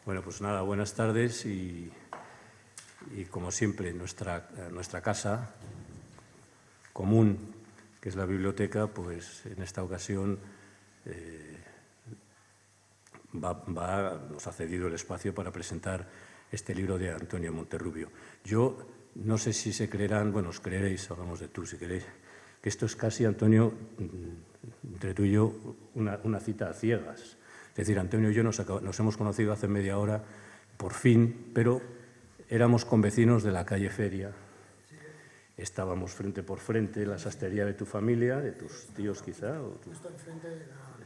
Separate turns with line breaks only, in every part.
Bueno, pues nada, buenas tardes y como siempre, nuestra casa común, que es la biblioteca, pues en esta ocasión nos ha cedido el espacio para presentar este libro de Antonio Monterrubio. Yo no sé si se creerán, bueno, os creeréis, hablamos de tú si queréis, que esto es casi, Antonio, entre tú y yo, una cita a ciegas. Es decir, Antonio y yo nos hemos conocido hace media hora, por fin, pero éramos convecinos de la calle Feria. Estábamos frente por frente, la sastrería de tu familia, de tus tíos quizá.
Justo enfrente de la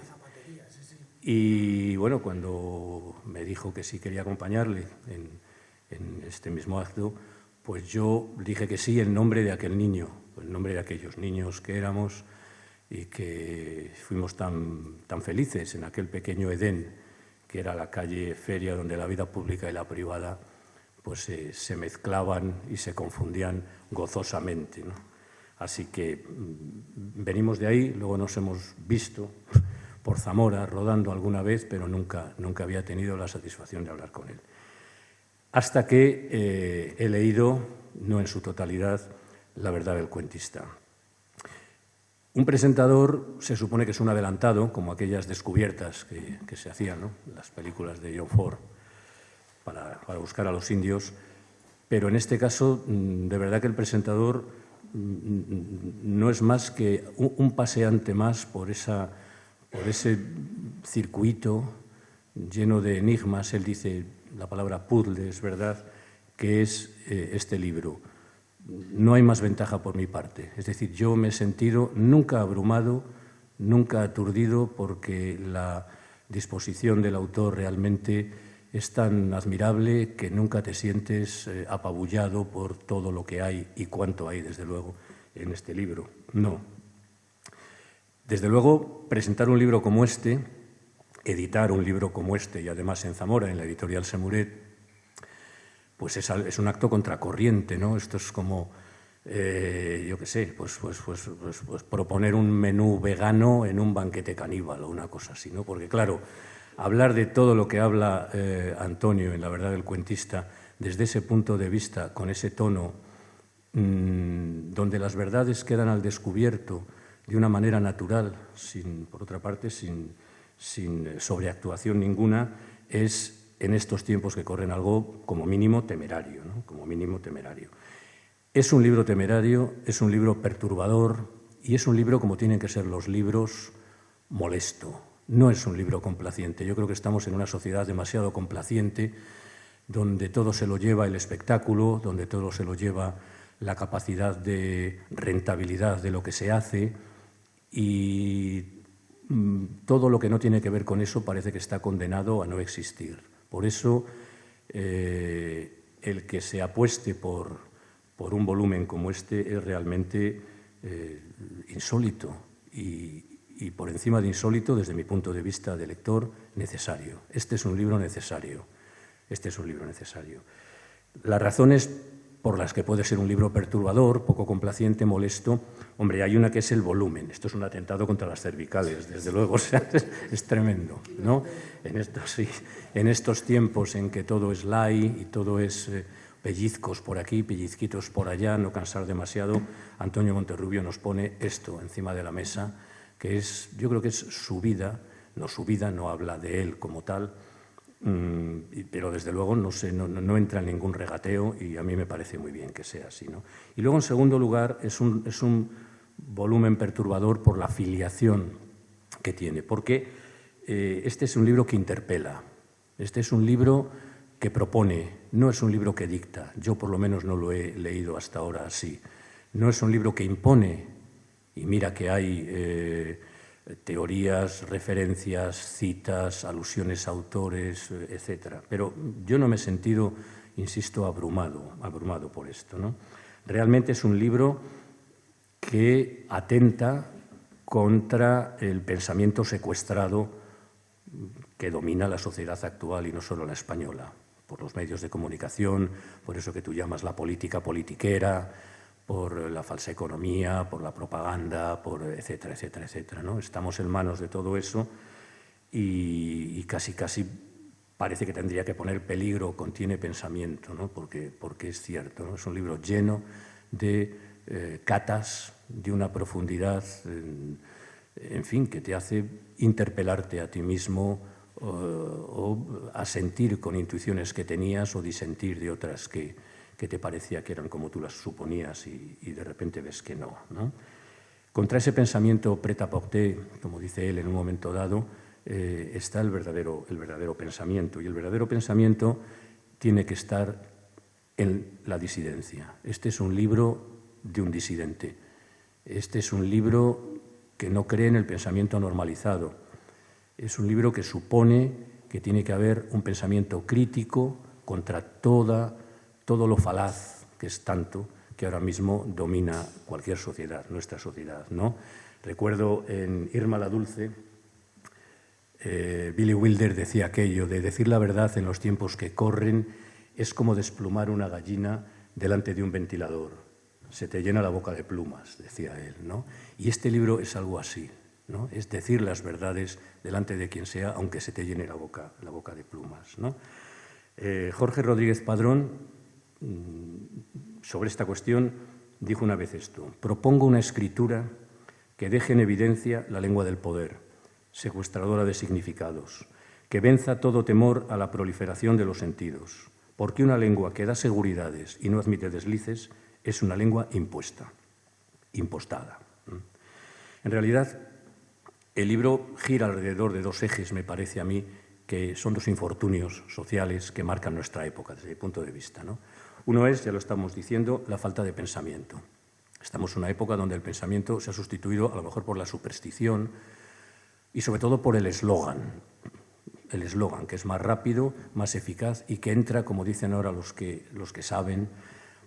zapatería, sí, sí.
Y bueno, cuando me dijo que sí quería acompañarle en este mismo acto, pues yo dije que sí en nombre de aquel niño, en nombre de aquellos niños que éramos y que fuimos tan felices en aquel pequeño Edén, que era la calle Feria, donde la vida pública y la privada pues, se mezclaban y se confundían gozosamente, ¿no? Así que venimos de ahí, luego nos hemos visto por Zamora rodando alguna vez, pero nunca había tenido la satisfacción de hablar con él. Hasta que he leído, no en su totalidad, La verdad del cuentista. Un presentador se supone que es un adelantado, como aquellas descubiertas que se hacían, ¿no?, en las películas de John Ford, para buscar a los indios, pero en este caso, de verdad que el presentador no es más que un paseante más por ese circuito lleno de enigmas. Él dice la palabra puzzle, es verdad, que es este libro. No hay más ventaja por mi parte. Es decir, yo me he sentido nunca abrumado, nunca aturdido, porque la disposición del autor realmente es tan admirable que nunca te sientes apabullado por todo lo que hay y cuánto hay, desde luego, en este libro. No. Desde luego, presentar un libro como este, editar un libro como este, y además en Zamora, en la editorial Semuret, pues es un acto contracorriente, ¿no? Esto es como, yo qué sé, pues proponer un menú vegano en un banquete caníbal o una cosa así, ¿no? Porque, claro, hablar de todo lo que habla Antonio en La verdad del cuentista, desde ese punto de vista, con ese tono, donde las verdades quedan al descubierto de una manera natural, por otra parte, sin sobreactuación ninguna, es, en estos tiempos que corren, algo como mínimo temerario, ¿no? Como mínimo temerario. Es un libro temerario, es un libro perturbador y es un libro, como tienen que ser los libros, molesto. No es un libro complaciente. Yo creo que estamos en una sociedad demasiado complaciente, donde todo se lo lleva el espectáculo, donde todo se lo lleva la capacidad de rentabilidad de lo que se hace, y todo lo que no tiene que ver con eso parece que está condenado a no existir. Por eso, el que se apueste por un volumen como este es realmente insólito y por encima de insólito, desde mi punto de vista de lector, necesario. Este es un libro necesario. Este es un libro necesario. Las razones por las que puede ser un libro perturbador, poco complaciente, molesto, hombre, hay una que es el volumen. Esto es un atentado contra las cervicales, desde luego, o sea, es tremendo, ¿no? En estos tiempos en que todo es light y todo es pellizcos por aquí, pellizquitos por allá, no cansar demasiado, Antonio Monterrubio nos pone esto encima de la mesa, que es, yo creo que es su vida, no habla de él como tal, pero desde luego no entra en ningún regateo, y a mí me parece muy bien que sea así, ¿no? Y luego, en segundo lugar, es un volumen perturbador por la filiación que tiene, porque este es un libro que interpela, este es un libro que propone, no es un libro que dicta. Yo por lo menos no lo he leído hasta ahora así. No es un libro que impone, y mira que hay teorías, referencias, citas, alusiones a autores, etcétera. Pero yo no me he sentido, insisto, abrumado por esto, ¿no? Realmente es un libro que atenta contra el pensamiento secuestrado que domina la sociedad actual, y no solo la española, por los medios de comunicación, por eso que tú llamas la política politiquera, por la falsa economía, por la propaganda, por etcétera, etcétera, etcétera, ¿no? Estamos en manos de todo eso y casi parece que tendría que poner peligro, contiene pensamiento, ¿no? porque es cierto, ¿no? Es un libro lleno de catas, de una profundidad, en fin, que te hace interpelarte a ti mismo o a sentir con intuiciones que tenías o disentir de otras que te parecía que eran como tú las suponías y de repente ves que no, ¿no? Contra ese pensamiento prêt-à-porter, como dice él en un momento dado, está el verdadero pensamiento. Y el verdadero pensamiento tiene que estar en la disidencia. Este es un libro de un disidente. Este es un libro que no cree en el pensamiento normalizado. Es un libro que supone que tiene que haber un pensamiento crítico contra todo lo falaz que es tanto, que ahora mismo domina cualquier sociedad, nuestra sociedad, ¿no? Recuerdo en Irma la Dulce, Billy Wilder decía aquello de decir la verdad en los tiempos que corren es como desplumar una gallina delante de un ventilador. Se te llena la boca de plumas, decía él, ¿no? Y este libro es algo así, ¿no? Es decir las verdades delante de quien sea, aunque se te llene la boca de plumas, ¿no? Jorge Rodríguez Padrón, sobre esta cuestión, dijo una vez esto: propongo una escritura que deje en evidencia la lengua del poder, secuestradora de significados, que venza todo temor a la proliferación de los sentidos, porque una lengua que da seguridades y no admite deslices es una lengua impuesta, impostada. En realidad, el libro gira alrededor de dos ejes, me parece a mí, que son dos infortunios sociales que marcan nuestra época, desde mi punto de vista, ¿no? Uno es, ya lo estamos diciendo, la falta de pensamiento. Estamos en una época donde el pensamiento se ha sustituido a lo mejor por la superstición y sobre todo por el eslogan, que es más rápido, más eficaz y que entra, como dicen ahora los que saben,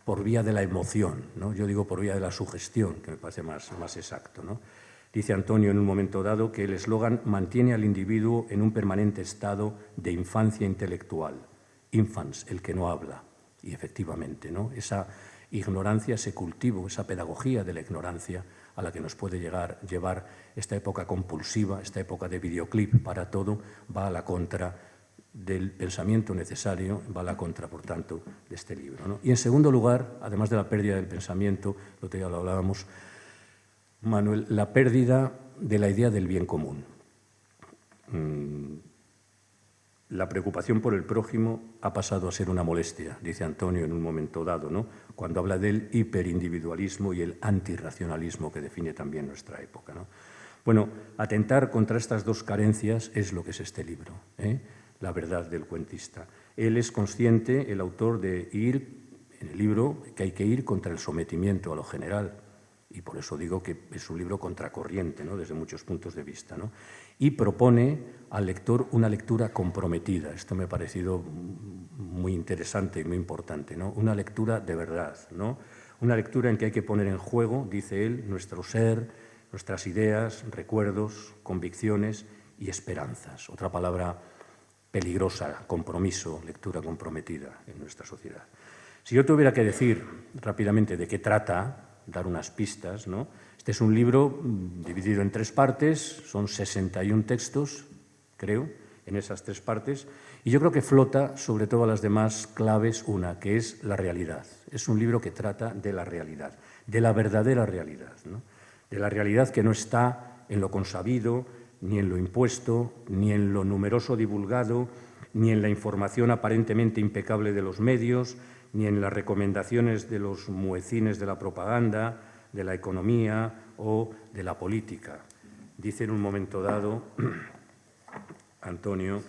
por vía de la emoción, ¿no? Yo digo por vía de la sugestión, que me parece más exacto, ¿no? Dice Antonio en un momento dado que el eslogan mantiene al individuo en un permanente estado de infancia intelectual. Infans, el que no habla. Y efectivamente, ¿no? Esa ignorancia, ese cultivo, esa pedagogía de la ignorancia a la que nos puede llevar esta época compulsiva, esta época de videoclip para todo, va a la contra del pensamiento necesario, va a la contra, por tanto, de este libro, ¿no? Y en segundo lugar, además de la pérdida del pensamiento, lo que ya lo hablábamos, Manuel, la pérdida de la idea del bien común. La preocupación por el prójimo ha pasado a ser una molestia, dice Antonio en un momento dado, ¿no? Cuando habla del hiperindividualismo y el antirracionalismo que define también nuestra época, ¿no? Bueno, atentar contra estas dos carencias es lo que es este libro, ¿eh? La verdad del cuentista. Él es consciente, el autor, de ir, en el libro, que hay que ir contra el sometimiento a lo general, y por eso digo que es un libro contracorriente, ¿no? Desde muchos puntos de vista, ¿no? Y propone al lector una lectura comprometida. Esto me ha parecido muy interesante y muy importante, ¿no? Una lectura de verdad, ¿no? Una lectura en que hay que poner en juego, dice él, nuestro ser, nuestras ideas, recuerdos, convicciones y esperanzas. Otra palabra peligrosa, compromiso, lectura comprometida en nuestra sociedad. Si yo tuviera que decir rápidamente de qué trata, dar unas pistas, ¿no? Este es un libro dividido en 3 partes, son 61 textos, creo, en esas 3 partes, y yo creo que flota sobre todas las demás claves una, que es la realidad. Es un libro que trata de la realidad, de la verdadera realidad, ¿no? De la realidad que no está en lo consabido, ni en lo impuesto, ni en lo numeroso divulgado, ni en la información aparentemente impecable de los medios, ni en las recomendaciones de los muecines de la propaganda, de la economía o de la política. Dice en un momento dado, Antonio,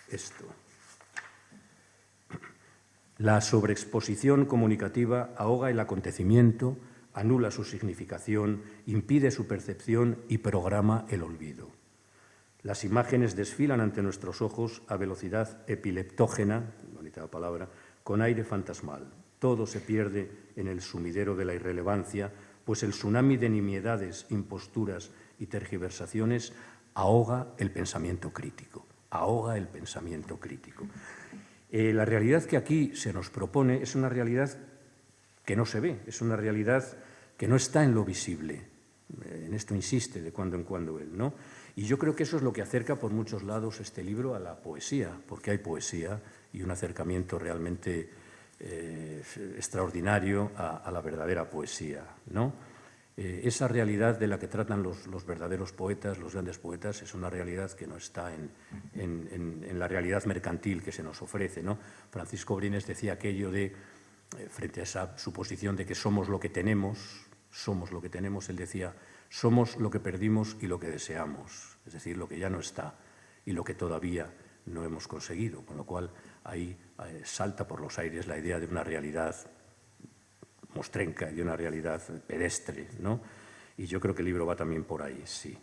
esto: la sobreexposición comunicativa ahoga el acontecimiento, anula su significación, impide su percepción y programa el olvido. Las imágenes desfilan ante nuestros ojos a velocidad epileptógena, bonita palabra, con aire fantasmal. Todo se pierde en el sumidero de la irrelevancia, pues el tsunami de nimiedades, imposturas y tergiversaciones ahoga el pensamiento crítico. Ahoga el pensamiento crítico. La realidad que aquí se nos propone es una realidad que no se ve, es una realidad que no está en lo visible. En esto insiste de cuando en cuando él, ¿no? Y yo creo que eso es lo que acerca por muchos lados este libro a la poesía, porque hay poesía y un acercamiento realmente extraordinario a la verdadera poesía, ¿no? Esa realidad de la que tratan los verdaderos poetas, los grandes poetas, es una realidad que no está en la realidad mercantil que se nos ofrece, ¿no? Francisco Brines decía aquello de, frente a esa suposición de que somos lo que tenemos, él decía, somos lo que perdimos y lo que deseamos, es decir, lo que ya no está y lo que todavía no hemos conseguido, con lo cual ahí salta por los aires la idea de una realidad mostrenca y de una realidad pedestre, ¿no? Y yo creo que el libro va también por ahí, sí.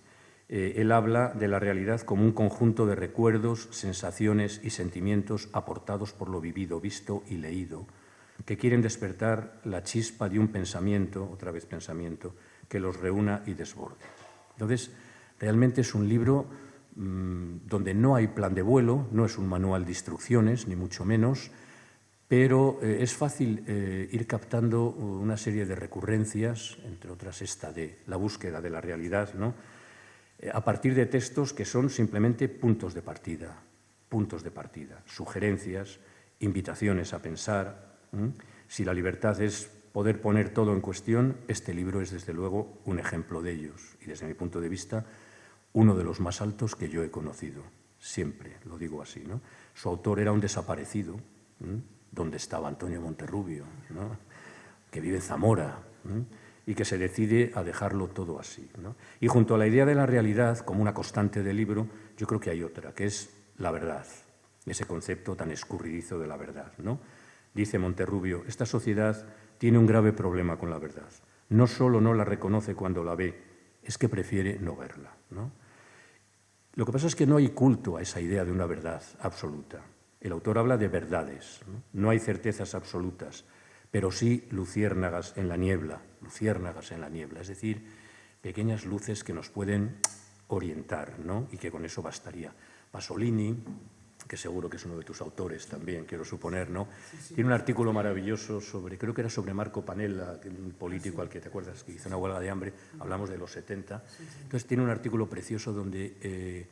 Él habla de la realidad como un conjunto de recuerdos, sensaciones y sentimientos aportados por lo vivido, visto y leído, que quieren despertar la chispa de un pensamiento, otra vez pensamiento, que los reúna y desborde. Entonces, realmente es un libro donde no hay plan de vuelo, no es un manual de instrucciones, ni mucho menos, pero es fácil ir captando una serie de recurrencias, entre otras esta de la búsqueda de la realidad, ¿no? A partir de textos que son simplemente puntos de partida, sugerencias, invitaciones a pensar. Si la libertad es poder poner todo en cuestión, este libro es desde luego un ejemplo de ellos y desde mi punto de vista uno de los más altos que yo he conocido, siempre lo digo así, ¿no? Su autor era un desaparecido, donde estaba Antonio Monterrubio, ¿no? Que vive en Zamora, y que se decide a dejarlo todo así, ¿no? Y junto a la idea de la realidad, como una constante del libro, yo creo que hay otra, que es la verdad, ese concepto tan escurridizo de la verdad, ¿no? Dice Monterrubio, esta sociedad tiene un grave problema con la verdad. No solo no la reconoce cuando la ve, es que prefiere no verla, ¿no? Lo que pasa es que no hay culto a esa idea de una verdad absoluta. El autor habla de verdades, ¿no? No hay certezas absolutas, pero sí luciérnagas en la niebla, es decir, pequeñas luces que nos pueden orientar, ¿no? Y que con eso bastaría. Pasolini, que seguro que es uno de tus autores también, quiero suponer, ¿no? Sí. Tiene un artículo maravilloso sobre, creo que era sobre Marco Panella, un político al que te acuerdas que hizo una huelga de hambre, hablamos de los 70. Entonces tiene un artículo precioso donde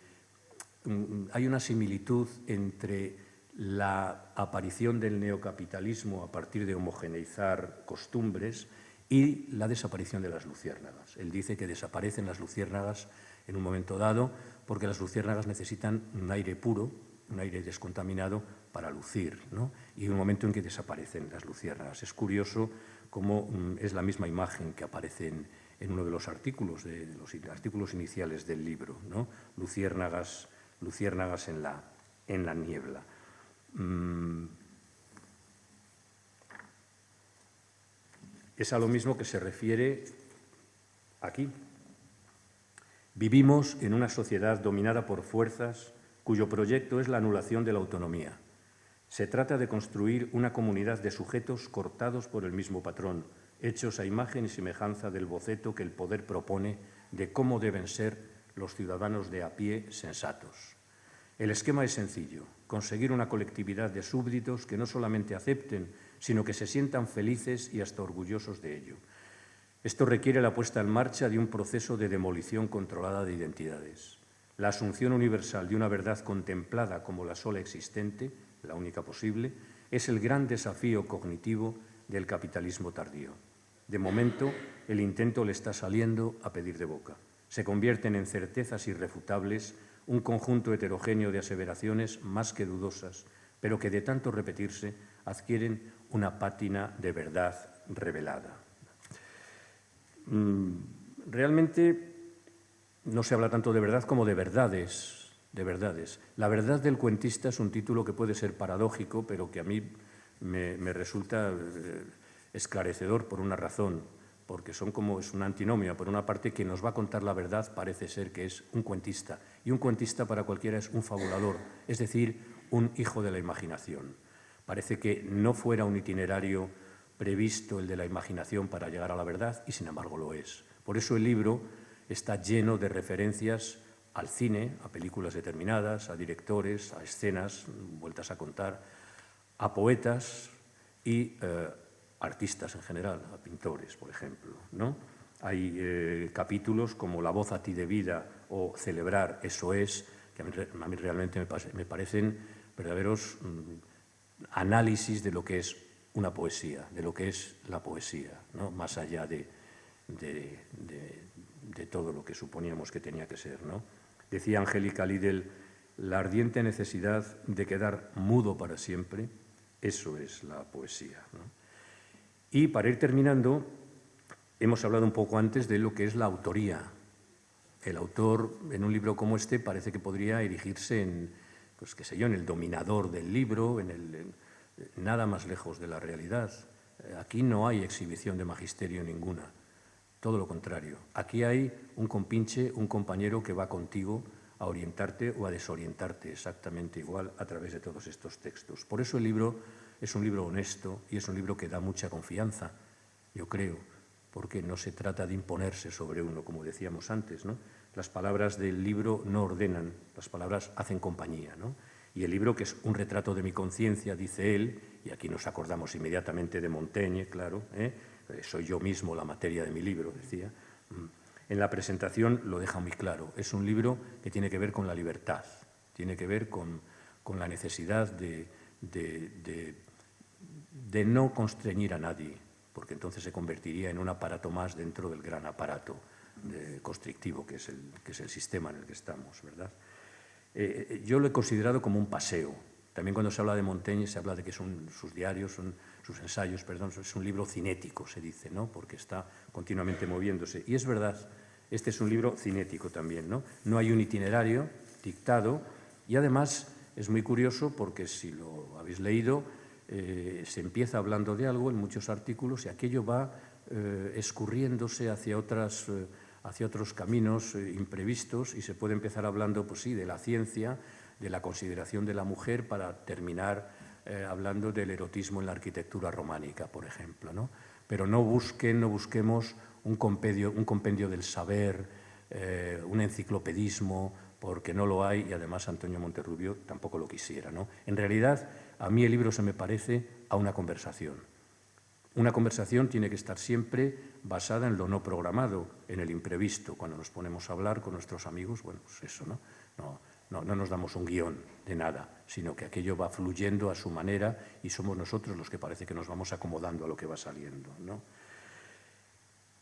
hay una similitud entre la aparición del neocapitalismo a partir de homogeneizar costumbres y la desaparición de las luciérnagas. Él dice que desaparecen las luciérnagas en un momento dado porque las luciérnagas necesitan un aire puro, un aire descontaminado para lucir, ¿no? Y un momento en que desaparecen las luciérnagas. Es curioso cómo es la misma imagen que aparece en uno de los artículos iniciales del libro, ¿no? Luciérnagas en la niebla. Es a lo mismo que se refiere aquí. Vivimos en una sociedad dominada por fuerzas cuyo proyecto es la anulación de la autonomía. Se trata de construir una comunidad de sujetos cortados por el mismo patrón, hechos a imagen y semejanza del boceto que el poder propone de cómo deben ser los ciudadanos de a pie sensatos. El esquema es sencillo, conseguir una colectividad de súbditos que no solamente acepten, sino que se sientan felices y hasta orgullosos de ello. Esto requiere la puesta en marcha de un proceso de demolición controlada de identidades. La asunción universal de una verdad contemplada como la sola existente, la única posible, es el gran desafío cognitivo del capitalismo tardío. De momento, el intento le está saliendo a pedir de boca. Se convierten en certezas irrefutables un conjunto heterogéneo de aseveraciones más que dudosas, pero que de tanto repetirse adquieren una pátina de verdad revelada. Realmente no se habla tanto de verdad como de verdades, La verdad del cuentista es un título que puede ser paradójico, pero que a mí me resulta esclarecedor por una razón, porque es una antinomia. Por una parte, quien nos va a contar la verdad parece ser que es un cuentista, y un cuentista para cualquiera es un fabulador, es decir, un hijo de la imaginación. Parece que no fuera un itinerario previsto el de la imaginación para llegar a la verdad, y sin embargo lo es. Por eso el libro está lleno de referencias al cine, a películas determinadas, a directores, a escenas vueltas a contar, a poetas y artistas en general, a pintores, por ejemplo, ¿no? Hay capítulos como La voz a ti de vida o Celebrar, eso es, que a mí realmente me parecen verdaderos análisis de lo que es una poesía, de lo que es la poesía, ¿no? Más allá de todo lo que suponíamos que tenía que ser, ¿no? Decía Angélica Lidl, la ardiente necesidad de quedar mudo para siempre, eso es la poesía, ¿no? Y para ir terminando, hemos hablado un poco antes de lo que es la autoría. El autor, en un libro como este, parece que podría erigirse en, pues qué sé yo, en el dominador del libro, nada más lejos de la realidad. Aquí no hay exhibición de magisterio ninguna, todo lo contrario. Aquí hay un compinche, un compañero que va contigo a orientarte o a desorientarte exactamente igual a través de todos estos textos. Por eso el libro es un libro honesto y es un libro que da mucha confianza, yo creo, porque no se trata de imponerse sobre uno, como decíamos antes, ¿no? Las palabras del libro no ordenan, las palabras hacen compañía, ¿no? Y el libro, que es un retrato de mi conciencia, dice él, y aquí nos acordamos inmediatamente de Montaigne, claro, soy yo mismo la materia de mi libro, decía. En la presentación lo deja muy claro, es un libro que tiene que ver con la libertad, tiene que ver con la necesidad de no constreñir a nadie, porque entonces se convertiría en un aparato más dentro del gran aparato constrictivo que es el sistema en el que estamos, ¿verdad? Yo lo he considerado como un paseo. También cuando se habla de Montaigne se habla de que son sus diarios, son sus ensayos, perdón, es un libro cinético, se dice, ¿no? Porque está continuamente moviéndose. Y es verdad, este es un libro cinético también, ¿no? No hay un itinerario dictado y además es muy curioso porque si lo habéis leído, se empieza hablando de algo en muchos artículos y aquello va escurriéndose hacia otros caminos imprevistos y se puede empezar hablando, pues sí, de la ciencia, de la consideración de la mujer para terminar hablando del erotismo en la arquitectura románica, por ejemplo, ¿no? Pero no busquemos un compendio del saber, un enciclopedismo, porque no lo hay y además Antonio Monterrubio tampoco lo quisiera, ¿no? En realidad, a mí el libro se me parece a una conversación. Una conversación tiene que estar siempre basada en lo no programado, en el imprevisto. Cuando nos ponemos a hablar con nuestros amigos, bueno, pues eso, ¿no? No nos damos un guión de nada, sino que aquello va fluyendo a su manera y somos nosotros los que parece que nos vamos acomodando a lo que va saliendo, ¿no?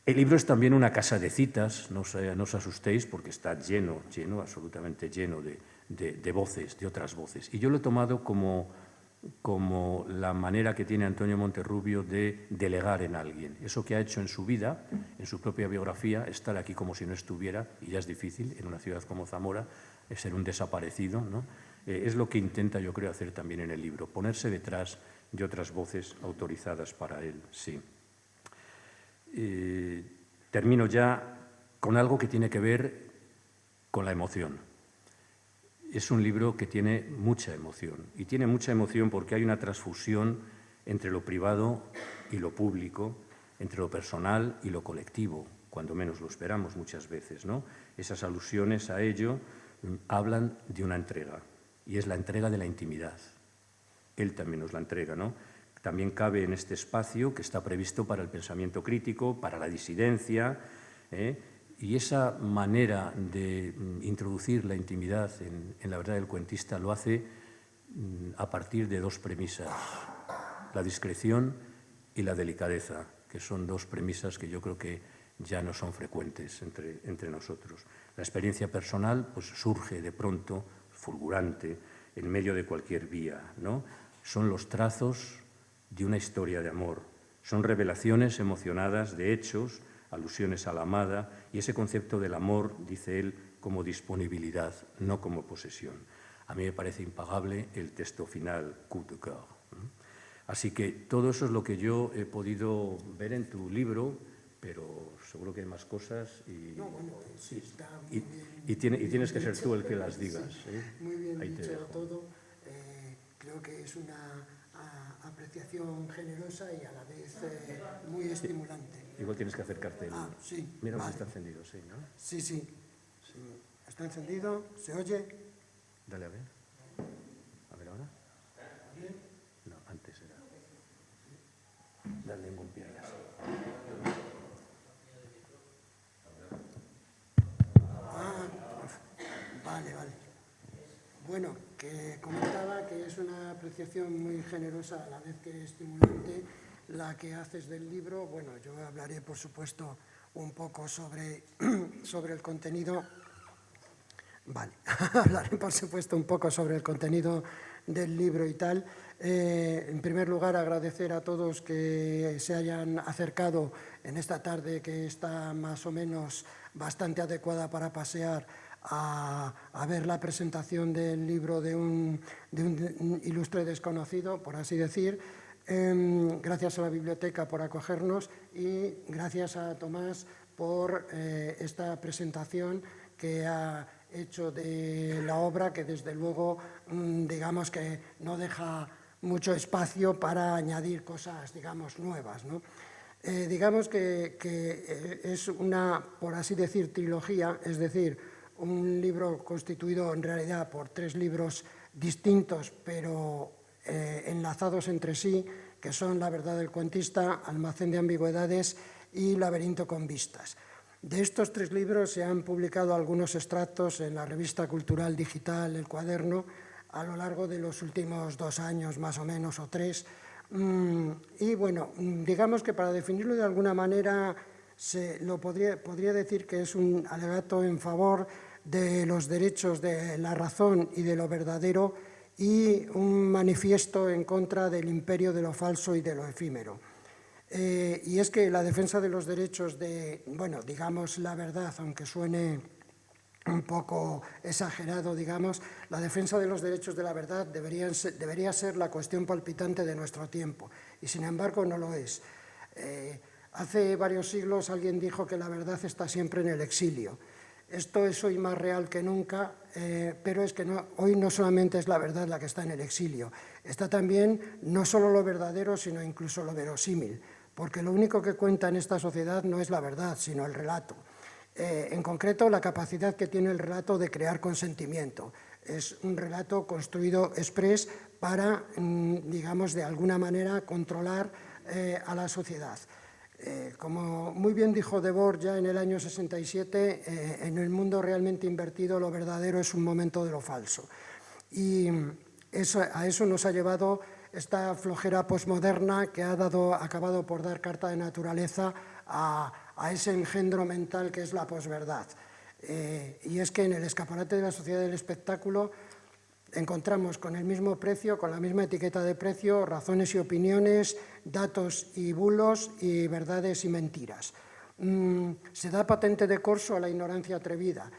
El libro es también una casa de citas, no os asustéis porque está lleno, absolutamente lleno de voces, de otras voces. Y yo lo he tomado como la manera que tiene Antonio Monterrubio de delegar en alguien. Eso que ha hecho en su vida, en su propia biografía, estar aquí como si no estuviera, y ya es difícil en una ciudad como Zamora, es ser un desaparecido, ¿no? Es lo que intenta, yo creo, hacer también en el libro, ponerse detrás de otras voces autorizadas para él, sí. Termino ya con algo que tiene que ver con la emoción. Es un libro que tiene mucha emoción, y tiene mucha emoción porque hay una transfusión entre lo privado y lo público, entre lo personal y lo colectivo, cuando menos lo esperamos muchas veces, ¿no? Esas alusiones a ello hablan de una entrega, y es la entrega de la intimidad. Él también nos la entrega, ¿no? También cabe en este espacio que está previsto para el pensamiento crítico, para la disidencia, y esa manera de introducir la intimidad en la verdad del cuentista lo hace a partir de dos premisas, la discreción y la delicadeza, que son dos premisas que yo creo que ya no son frecuentes entre nosotros. La experiencia personal pues, surge de pronto, fulgurante, en medio de cualquier vía, ¿no? Son los trazos de una historia de amor, son revelaciones emocionadas de hechos, alusiones a la amada, y ese concepto del amor, dice él, como disponibilidad, no como posesión. A mí me parece impagable el texto final, coup de cœur. Así que todo eso es lo que yo he podido ver en tu libro, pero seguro que hay más cosas y,
no, bueno, sí, está
y,
muy bien,
y tienes que ser tú el que las digas.
Sí, muy bien
Ahí te
dicho
dejo.
todo. Creo que es una apreciación generosa y a la vez muy estimulante.
Igual tienes que acercarte.
Sí.
Mira,
vale.
si está encendido, sí, ¿no?
Sí. Está encendido, ¿se oye?
Dale a ver. A ver ahora. No, antes era. Dale un golpe ahí así.
Bueno, que comentaba que es una apreciación muy generosa a la vez que estimulante la que haces del libro. Bueno, yo hablaré, por supuesto, un poco sobre el contenido. Vale, hablaré, por supuesto, un poco sobre el contenido del libro y tal. En primer lugar, agradecer a todos que se hayan acercado en esta tarde, que está más o menos bastante adecuada para pasear, a ver la presentación del libro de un ilustre desconocido, por así decir. Gracias a la biblioteca por acogernos y gracias a Tomás por esta presentación que ha hecho de la obra, que desde luego digamos que no deja mucho espacio para añadir cosas, digamos, nuevas, ¿no? Digamos que es una, por así decir, trilogía, es decir, un libro constituido en realidad por 3 libros distintos, pero enlazados entre sí, que son La verdad del cuentista, Almacén de ambigüedades y Laberinto con vistas. De estos 3 libros se han publicado algunos extractos en la revista cultural digital El Cuaderno a lo largo de los últimos 2 años, más o menos, o 3. Y bueno, digamos que para definirlo de alguna manera, podría decir que es un alegato en favor de los derechos de la razón y de lo verdadero y un manifiesto en contra del imperio de lo falso y de lo efímero. Y es que la defensa de los derechos de, bueno, digamos la verdad, aunque suene un poco exagerado, digamos, la defensa de los derechos de la verdad debería ser la cuestión palpitante de nuestro tiempo, y sin embargo no lo es. Hace varios siglos alguien dijo que la verdad está siempre en el exilio. Esto es hoy más real que nunca, pero es que hoy no solamente es la verdad la que está en el exilio, está también no solo lo verdadero, sino incluso lo verosímil, porque lo único que cuenta en esta sociedad no es la verdad, sino el relato. En concreto, la capacidad que tiene el relato de crear consentimiento. Es un relato construido exprés para, digamos, de alguna manera controlar a la sociedad. Como muy bien dijo Debord ya en el año 67, en el mundo realmente invertido lo verdadero es un momento de lo falso. Y a eso nos ha llevado esta flojera posmoderna que ha acabado por dar carta de naturaleza a ese engendro mental que es la posverdad. Y es que en el escaparate de la sociedad del espectáculo encontramos con el mismo precio, con la misma etiqueta de precio, razones y opiniones, datos y bulos y verdades y mentiras. Se da patente de corso a la ignorancia atrevida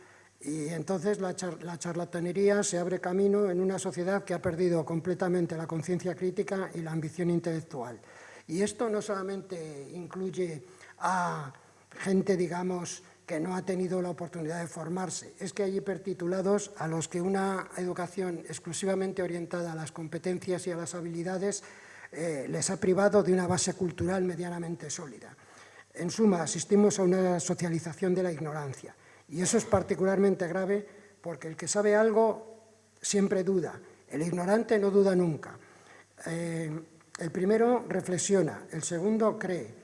y entonces la charlatanería se abre camino en una sociedad que ha perdido completamente la conciencia crítica y la ambición intelectual. Y esto no solamente incluye a gente, digamos, que no ha tenido la oportunidad de formarse. Es que hay hipertitulados a los que una educación exclusivamente orientada a las competencias y a las habilidades les ha privado de una base cultural medianamente sólida. En suma, asistimos a una socialización de la ignorancia. Y eso es particularmente grave porque el que sabe algo siempre duda. El ignorante no duda nunca. El primero reflexiona, el segundo cree.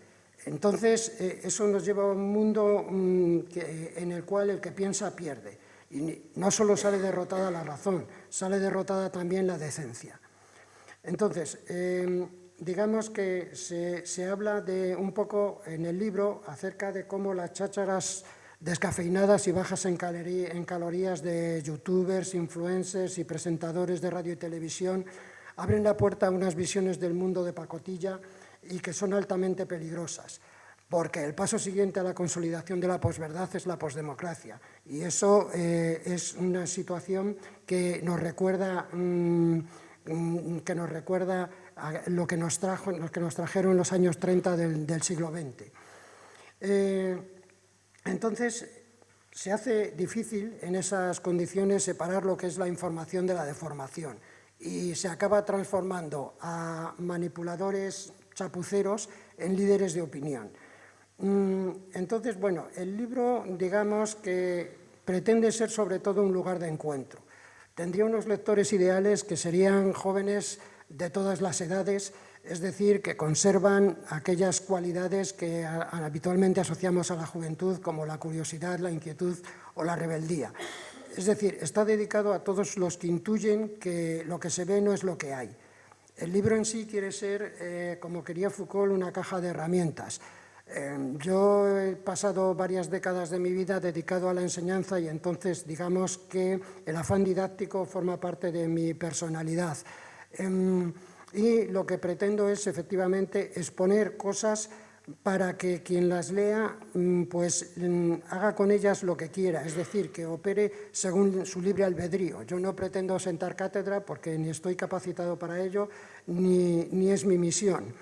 Entonces, eso nos lleva a un mundo en el cual el que piensa pierde. Y no solo sale derrotada la razón, sale derrotada también la decencia. Entonces, digamos que se habla de un poco en el libro acerca de cómo las chácharas descafeinadas y bajas en calorías de youtubers, influencers y presentadores de radio y televisión abren la puerta a unas visiones del mundo de pacotilla y que son altamente peligrosas, porque el paso siguiente a la consolidación de la posverdad es la posdemocracia, y eso es una situación que nos recuerda a lo que nos trajeron los años 30 del siglo XX. Entonces, se hace difícil en esas condiciones separar lo que es la información de la deformación y se acaba transformando a manipuladores chapuceros en líderes de opinión. Entonces, bueno, el libro, digamos que pretende ser sobre todo un lugar de encuentro. Tendría unos lectores ideales que serían jóvenes de todas las edades, es decir, que conservan aquellas cualidades que habitualmente asociamos a la juventud, como la curiosidad, la inquietud o la rebeldía. Es decir, está dedicado a todos los que intuyen que lo que se ve no es lo que hay. El libro en sí quiere ser, como quería Foucault, una caja de herramientas. Yo he pasado varias décadas de mi vida dedicado a la enseñanza y entonces digamos que el afán didáctico forma parte de mi personalidad. Y lo que pretendo es efectivamente exponer cosas para que quien las lea pues haga con ellas lo que quiera, es decir, que opere según su libre albedrío. Yo no pretendo sentar cátedra porque ni estoy capacitado para ello, ni es mi misión,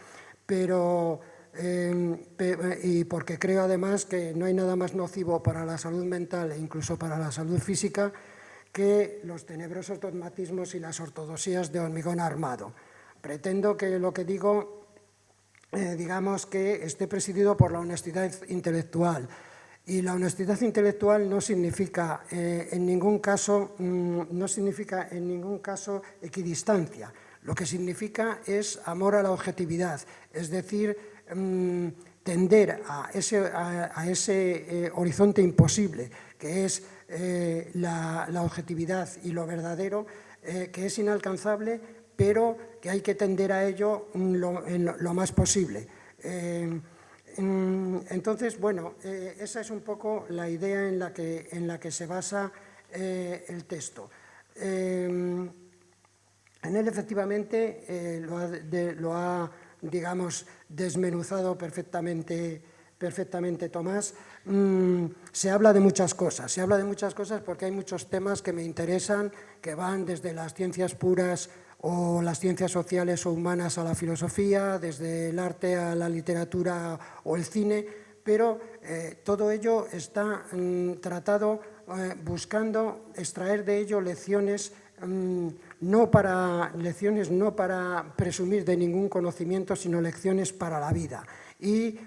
y porque creo además que no hay nada más nocivo para la salud mental e incluso para la salud física que los tenebrosos dogmatismos y las ortodoxías de hormigón armado. Pretendo que lo que digo digamos que esté presidido por la honestidad intelectual. Y la honestidad intelectual no significa en ningún caso equidistancia. Lo que significa es amor a la objetividad, es decir, tender a ese horizonte imposible que es la objetividad y lo verdadero, que es inalcanzable, pero que hay que tender a ello lo más posible. Entonces, bueno, esa es un poco la idea en la que se basa el texto. En él, efectivamente, lo ha, digamos, desmenuzado perfectamente Tomás. Se habla de muchas cosas, porque hay muchos temas que me interesan, que van desde las ciencias puras o las ciencias sociales o humanas a la filosofía, desde el arte a la literatura o el cine, pero todo ello está tratado buscando extraer de ello lecciones no para presumir de ningún conocimiento, sino lecciones para la vida. Y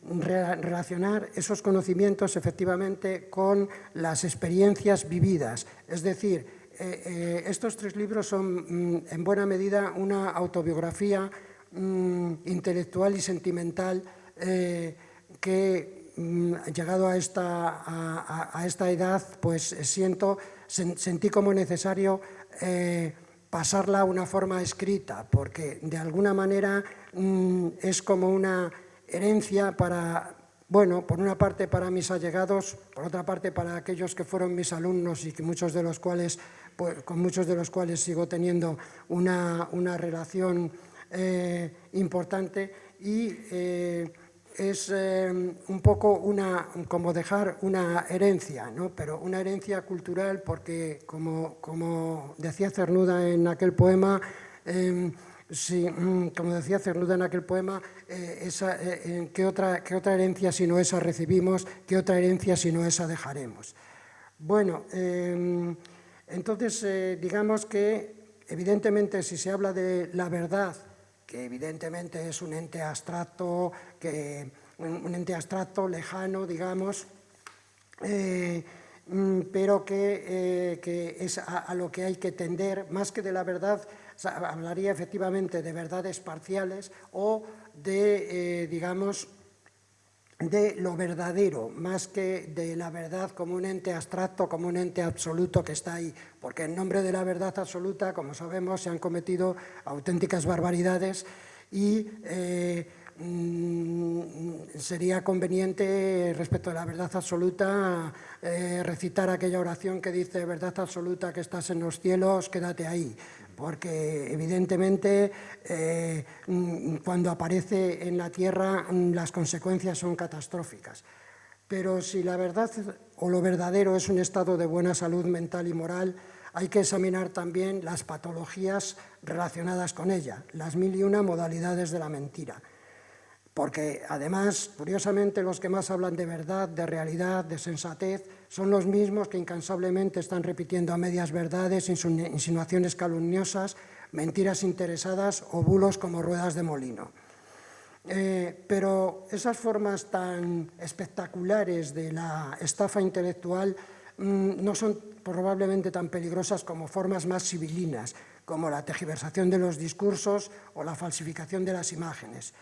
relacionar esos conocimientos efectivamente con las experiencias vividas. Es decir, estos 3 libros son en buena medida una autobiografía intelectual y sentimental que, llegado a esta edad, pues sentí como necesario pasarla a una forma escrita, porque de alguna manera es como una herencia para, bueno, por una parte para mis allegados, por otra parte para aquellos que fueron mis alumnos y que con muchos de los cuales sigo teniendo una relación importante, y es un poco como dejar una herencia, ¿no? Pero una herencia cultural, porque como decía Cernuda en aquel poema, ¿qué otra herencia sino esa recibimos? ¿Qué otra herencia sino esa dejaremos? Bueno, entonces digamos que evidentemente si se habla de la verdad, que evidentemente es un ente abstracto, lejano, digamos, pero que es a lo que hay que tender, más que de la verdad. Hablaría efectivamente de verdades parciales o de, digamos, de lo verdadero, más que de la verdad como un ente abstracto, como un ente absoluto que está ahí, porque en nombre de la verdad absoluta, como sabemos, se han cometido auténticas barbaridades y sería conveniente, respecto a la verdad absoluta, recitar aquella oración que dice: verdad absoluta que estás en los cielos, quédate ahí. Porque evidentemente cuando aparece en la tierra las consecuencias son catastróficas. Pero si la verdad o lo verdadero es un estado de buena salud mental y moral, hay que examinar también las patologías relacionadas con ella, las 1001 modalidades de la mentira. Porque además, curiosamente, los que más hablan de verdad, de realidad, de sensatez, son los mismos que incansablemente están repitiendo a medias verdades, insinuaciones calumniosas, mentiras interesadas o bulos como ruedas de molino. Pero esas formas tan espectaculares de la estafa intelectual no son probablemente tan peligrosas como formas más civilinas, como la tergiversación de los discursos o la falsificación de las imágenes.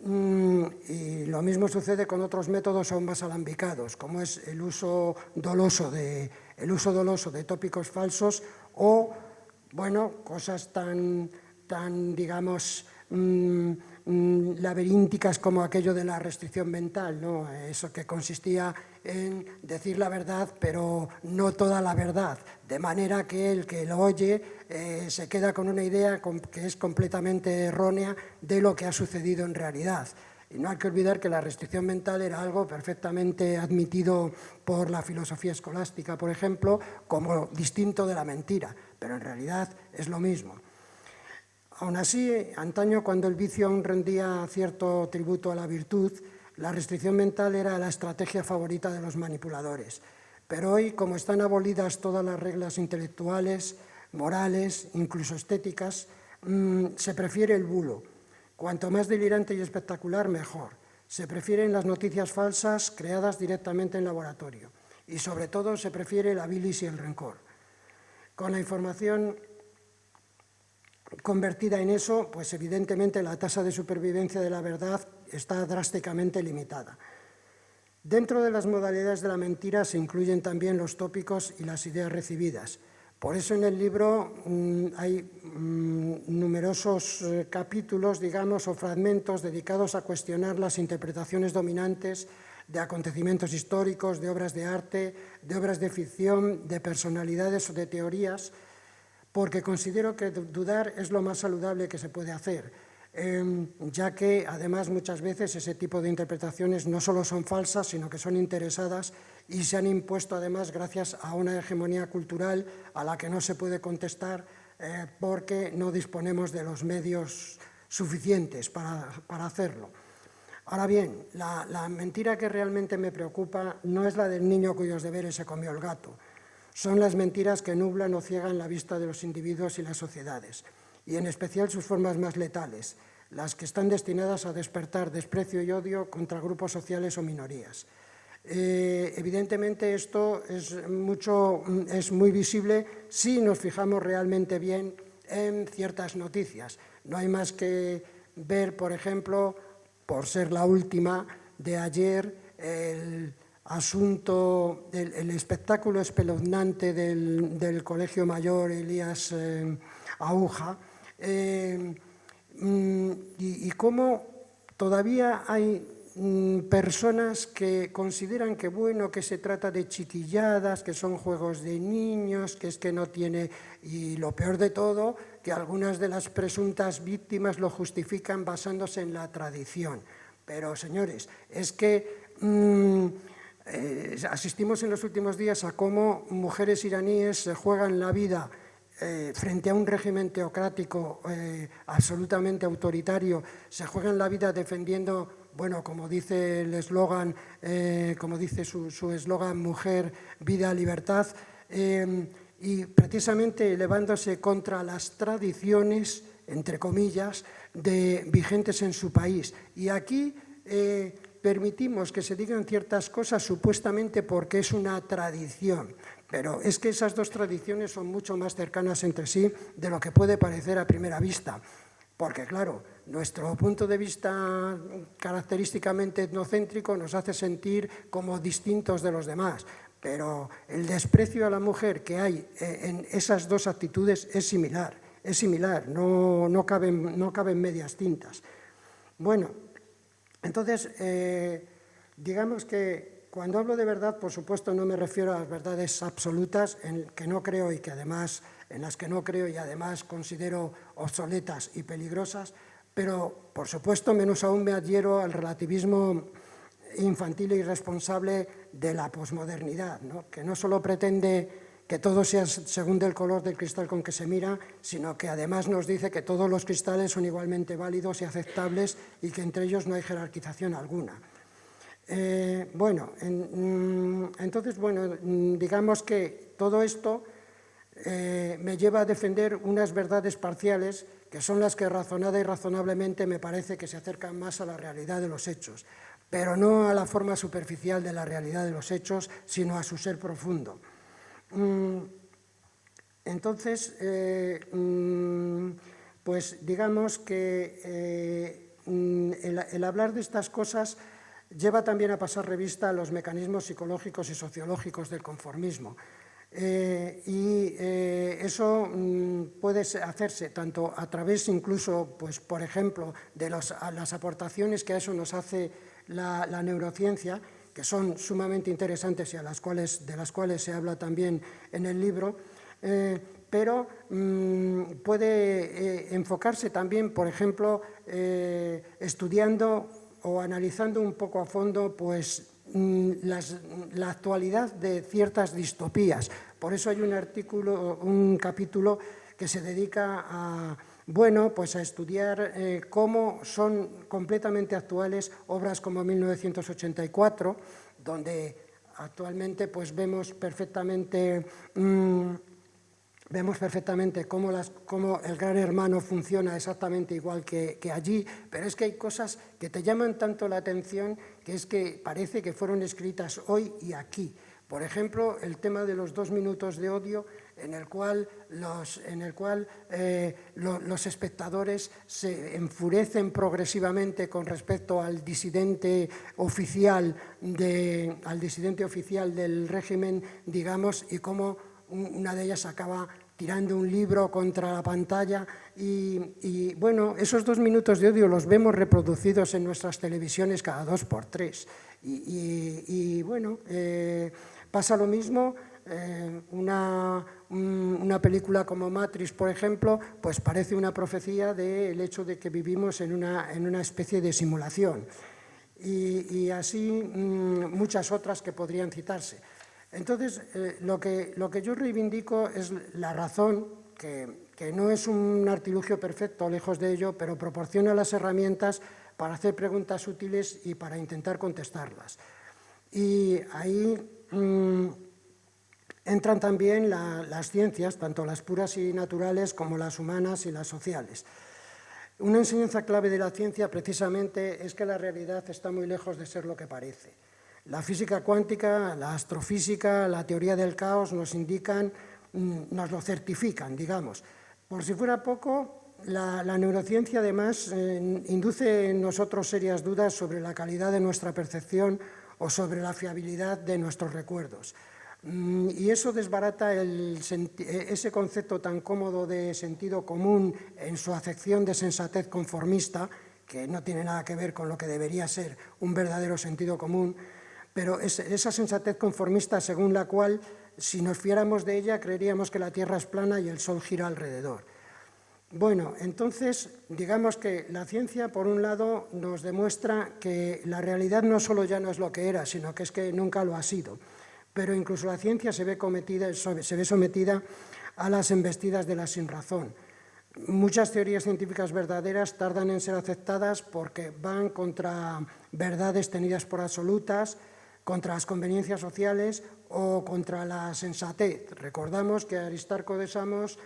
Y lo mismo sucede con otros métodos aún más alambicados, como es el uso doloso de el uso doloso de tópicos falsos o, bueno, cosas tan digamos, laberínticas como aquello de la restricción mental, ¿no? Eso que consistía en decir la verdad, pero no toda la verdad, de manera que el que lo oye se queda con una idea que es completamente errónea de lo que ha sucedido en realidad. Y no hay que olvidar que la restricción mental era algo perfectamente admitido por la filosofía escolástica, por ejemplo, como distinto de la mentira, pero en realidad es lo mismo. Aún así, antaño, cuando el vicio aún rendía cierto tributo a la virtud, la restricción mental era la estrategia favorita de los manipuladores. Pero hoy, como están abolidas todas las reglas intelectuales, morales, incluso estéticas, se prefiere el bulo. Cuanto más delirante y espectacular, mejor. Se prefieren las noticias falsas creadas directamente en laboratorio. Y sobre todo se prefiere la bilis y el rencor. Con la información convertida en eso, pues evidentemente la tasa de supervivencia de la verdad está drásticamente limitada. Dentro de las modalidades de la mentira se incluyen también los tópicos y las ideas recibidas. Por eso en el libro hay numerosos capítulos, digamos, o fragmentos dedicados a cuestionar las interpretaciones dominantes de acontecimientos históricos, de obras de arte, de obras de ficción, de personalidades o de teorías, porque considero que dudar es lo más saludable que se puede hacer, ya que además muchas veces ese tipo de interpretaciones no solo son falsas, sino que son interesadas y se han impuesto además gracias a una hegemonía cultural a la que no se puede contestar porque no disponemos de los medios suficientes para hacerlo. Ahora bien, la mentira que realmente me preocupa no es la del niño cuyos deberes se comió el gato. Son las mentiras que nublan o ciegan la vista de los individuos y las sociedades, y en especial sus formas más letales, las que están destinadas a despertar desprecio y odio contra grupos sociales o minorías. Evidentemente esto es muy visible si nos fijamos realmente bien en ciertas noticias. No hay más que ver, por ejemplo, por ser la última de ayer, el asunto, el espectáculo espeluznante del Colegio Mayor Elías Aúja, y cómo todavía hay personas que consideran que bueno, que se trata de chiquilladas, que son juegos de niños, que es que no tiene, y lo peor de todo, que algunas de las presuntas víctimas lo justifican basándose en la tradición. Pero, señores, es que asistimos en los últimos días a cómo mujeres iraníes se juegan la vida frente a un régimen teocrático absolutamente autoritario, se juegan la vida defendiendo, bueno, como dice el eslogan, como dice su eslogan, mujer, vida, libertad, y precisamente elevándose contra las tradiciones, entre comillas, vigentes en su país. Y aquí permitimos que se digan ciertas cosas supuestamente porque es una tradición, pero es que esas dos tradiciones son mucho más cercanas entre sí de lo que puede parecer a primera vista, porque claro, nuestro punto de vista característicamente etnocéntrico nos hace sentir como distintos de los demás, pero el desprecio a la mujer que hay en esas dos actitudes es similar, no caben medias tintas. Bueno, entonces, digamos que cuando hablo de verdad, por supuesto, no me refiero a las verdades absolutas en las que no creo y además considero obsoletas y peligrosas, pero, por supuesto, menos aún me adhiero al relativismo infantil e irresponsable de la posmodernidad, ¿no? Que no solo pretende que todo sea según el color del cristal con que se mira, sino que además nos dice que todos los cristales son igualmente válidos y aceptables y que entre ellos no hay jerarquización alguna. Entonces, digamos que todo esto me lleva a defender unas verdades parciales que son las que razonada y razonablemente me parece que se acercan más a la realidad de los hechos, pero no a la forma superficial de la realidad de los hechos, sino a su ser profundo. Entonces, pues digamos que el hablar de estas cosas lleva también a pasar revista a los mecanismos psicológicos y sociológicos del conformismo. Eso puede hacerse tanto a través incluso, pues, por ejemplo, de las aportaciones que a eso nos hace la neurociencia, que son sumamente interesantes y de las cuales se habla también en el libro, pero puede enfocarse también, por ejemplo, estudiando o analizando un poco a fondo, pues, la actualidad de ciertas distopías. Por eso hay un capítulo que se dedica a, bueno, pues a estudiar cómo son completamente actuales obras como 1984, donde actualmente pues vemos perfectamente cómo el Gran Hermano funciona exactamente igual que allí, pero es que hay cosas que te llaman tanto la atención que es que parece que fueron escritas hoy y aquí. Por ejemplo, el tema de los 2 minutos de odio, en el cual los espectadores se enfurecen progresivamente con respecto al disidente oficial del régimen, digamos, y cómo una de ellas acaba tirando un libro contra la pantalla y bueno, esos 2 minutos de odio los vemos reproducidos en nuestras televisiones cada 2 por 3 y bueno, pasa lo mismo. Una película como Matrix, por ejemplo, pues parece una profecía del hecho de que vivimos en una especie de simulación y así muchas otras que podrían citarse. Entonces, lo que yo reivindico es la razón, que no es un artilugio perfecto, lejos de ello, pero proporciona las herramientas para hacer preguntas útiles y para intentar contestarlas. Y ahí entran también las ciencias, tanto las puras y naturales como las humanas y las sociales. Una enseñanza clave de la ciencia, precisamente, es que la realidad está muy lejos de ser lo que parece. La física cuántica, la astrofísica, la teoría del caos nos indican, nos lo certifican, digamos. Por si fuera poco, la neurociencia además induce en nosotros serias dudas sobre la calidad de nuestra percepción o sobre la fiabilidad de nuestros recuerdos. Y eso desbarata ese concepto tan cómodo de sentido común en su acepción de sensatez conformista, que no tiene nada que ver con lo que debería ser un verdadero sentido común, pero esa sensatez conformista según la cual, si nos fiáramos de ella, creeríamos que la Tierra es plana y el Sol gira alrededor. Bueno, entonces, digamos que la ciencia, por un lado, nos demuestra que la realidad no solo ya no es lo que era, sino que es que nunca lo ha sido. Pero incluso la ciencia se ve sometida a las embestidas de la sinrazón. Muchas teorías científicas verdaderas tardan en ser aceptadas porque van contra verdades tenidas por absolutas, contra las conveniencias sociales o contra la sensatez. Recordamos que Aristarco de Samos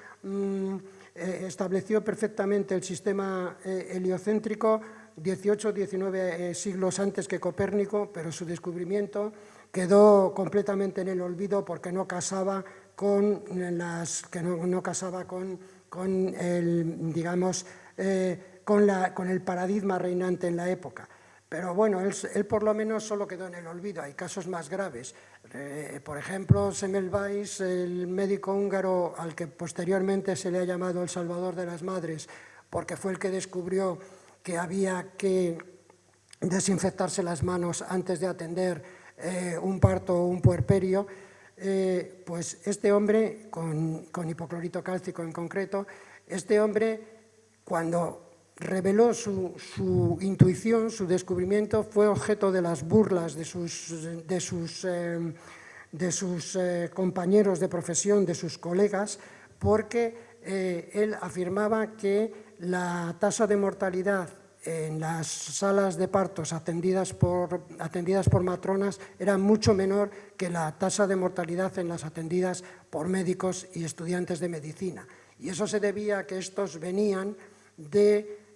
estableció perfectamente el sistema heliocéntrico 18-19 siglos antes que Copérnico, pero su descubrimiento quedó completamente en el olvido porque no casaba con el paradigma reinante en la época. Pero bueno, él por lo menos solo quedó en el olvido. Hay casos más graves. Por ejemplo, Semmelweis, el médico húngaro al que posteriormente se le ha llamado el Salvador de las Madres, porque fue el que descubrió que había que desinfectarse las manos antes de atender un parto o un puerperio, pues este hombre, con hipoclorito cálcico en concreto, este hombre, cuando reveló su intuición, su descubrimiento, fue objeto de las burlas de sus compañeros de profesión, de sus colegas, porque él afirmaba que la tasa de mortalidad en las salas de partos atendidas por matronas era mucho menor que la tasa de mortalidad en las atendidas por médicos y estudiantes de medicina. Y eso se debía a que estos venían de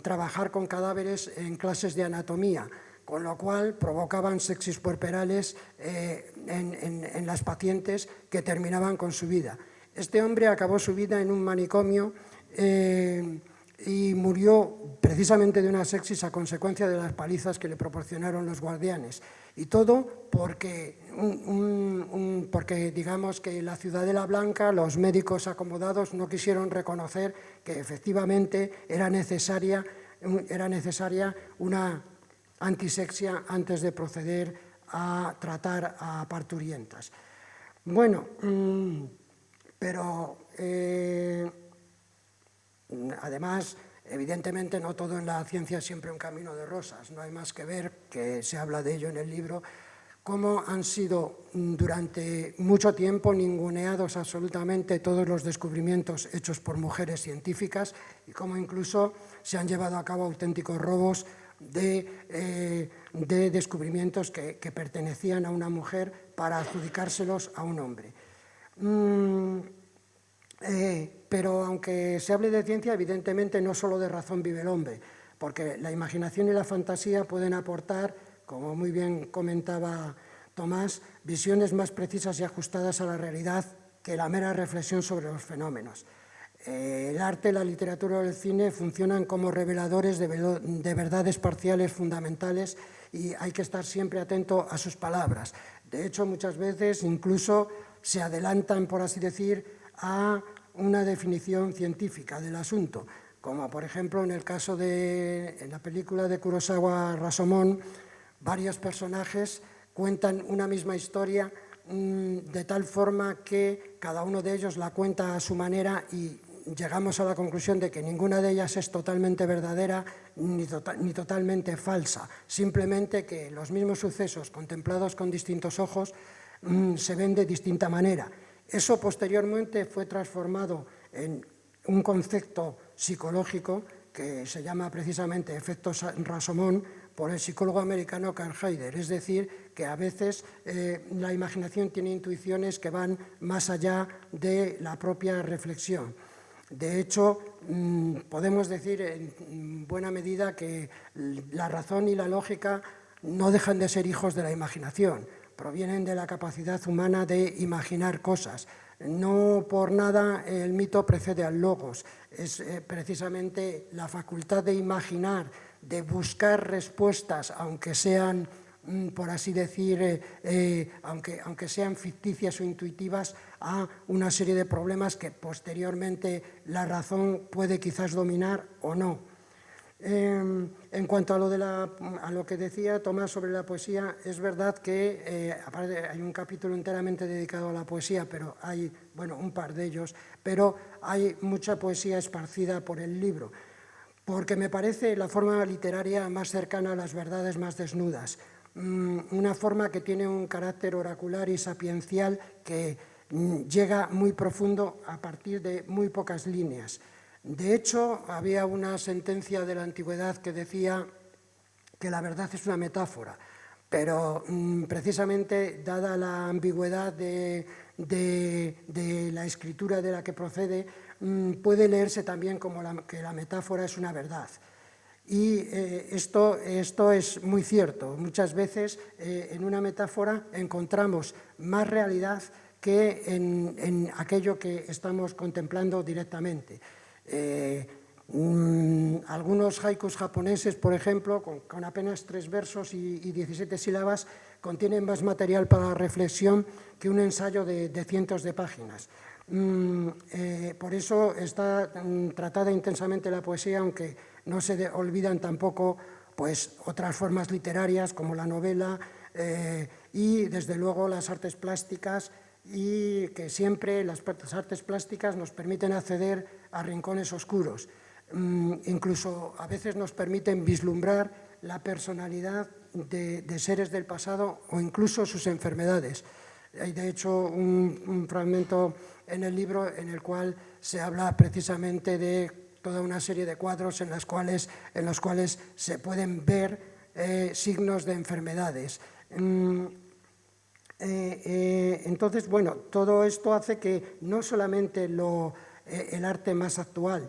trabajar con cadáveres en clases de anatomía, con lo cual provocaban sepsis puerperales en las pacientes que terminaban con su vida. Este hombre acabó su vida en un manicomio y murió precisamente de una sepsis a consecuencia de las palizas que le proporcionaron los guardianes. Y todo porque un porque digamos que la Ciudadela Blanca, los médicos acomodados no quisieron reconocer que efectivamente era necesaria una antisexia antes de proceder a tratar a parturientas. Bueno, pero además, evidentemente no todo en la ciencia es siempre un camino de rosas, no hay más que ver, que se habla de ello en el libro, cómo han sido durante mucho tiempo ninguneados absolutamente todos los descubrimientos hechos por mujeres científicas y cómo incluso se han llevado a cabo auténticos robos de descubrimientos que pertenecían a una mujer para adjudicárselos a un hombre. Pero aunque se hable de ciencia, evidentemente no solo de razón vive el hombre, porque la imaginación y la fantasía pueden aportar, como muy bien comentaba Tomás, visiones más precisas y ajustadas a la realidad que la mera reflexión sobre los fenómenos. El arte, la literatura o el cine funcionan como reveladores de verdades parciales fundamentales y hay que estar siempre atento a sus palabras. De hecho, muchas veces incluso se adelantan, por así decir, a una definición científica del asunto, como por ejemplo en el caso en la película de Kurosawa Rashomon, varios personajes cuentan una misma historia de tal forma que cada uno de ellos la cuenta a su manera y llegamos a la conclusión de que ninguna de ellas es totalmente verdadera ni totalmente falsa, simplemente que los mismos sucesos contemplados con distintos ojos se ven de distinta manera. Eso posteriormente fue transformado en un concepto psicológico que se llama precisamente efecto Rashomon por el psicólogo americano Carl Heider, es decir, que a veces la imaginación tiene intuiciones que van más allá de la propia reflexión. De hecho, podemos decir en buena medida que la razón y la lógica no dejan de ser hijos de la imaginación, provienen de la capacidad humana de imaginar cosas. No por nada el mito precede al logos, es precisamente la facultad de imaginar, de buscar respuestas, aunque sean, por así decir, aunque sean ficticias o intuitivas, a una serie de problemas que posteriormente la razón puede quizás dominar o no. En cuanto a lo que decía Tomás sobre la poesía, es verdad que aparte hay un capítulo enteramente dedicado a la poesía, pero hay, bueno, un par de ellos, pero hay mucha poesía esparcida por el libro, porque me parece la forma literaria más cercana a las verdades más desnudas, una forma que tiene un carácter oracular y sapiencial que llega muy profundo a partir de muy pocas líneas. De hecho, había una sentencia de la antigüedad que decía que la verdad es una metáfora, pero precisamente dada la ambigüedad de la escritura de la que procede, puede leerse también como que la metáfora es una verdad. Y esto es muy cierto. Muchas veces en una metáfora encontramos más realidad que en aquello que estamos contemplando directamente. Algunos haikus japoneses, por ejemplo, con apenas 3 versos y 17 sílabas, contienen más material para la reflexión que un ensayo de cientos de páginas. Por eso está tratada intensamente la poesía, aunque no se olvidan tampoco pues, otras formas literarias como la novela y, desde luego, las artes plásticas, y que siempre las artes plásticas nos permiten acceder a rincones oscuros. Incluso a veces nos permiten vislumbrar la personalidad de seres del pasado o incluso sus enfermedades. Hay de hecho un fragmento en el libro en el cual se habla precisamente de toda una serie de cuadros en los cuales se pueden ver signos de enfermedades. Entonces, bueno, todo esto hace que no solamente el arte más actual,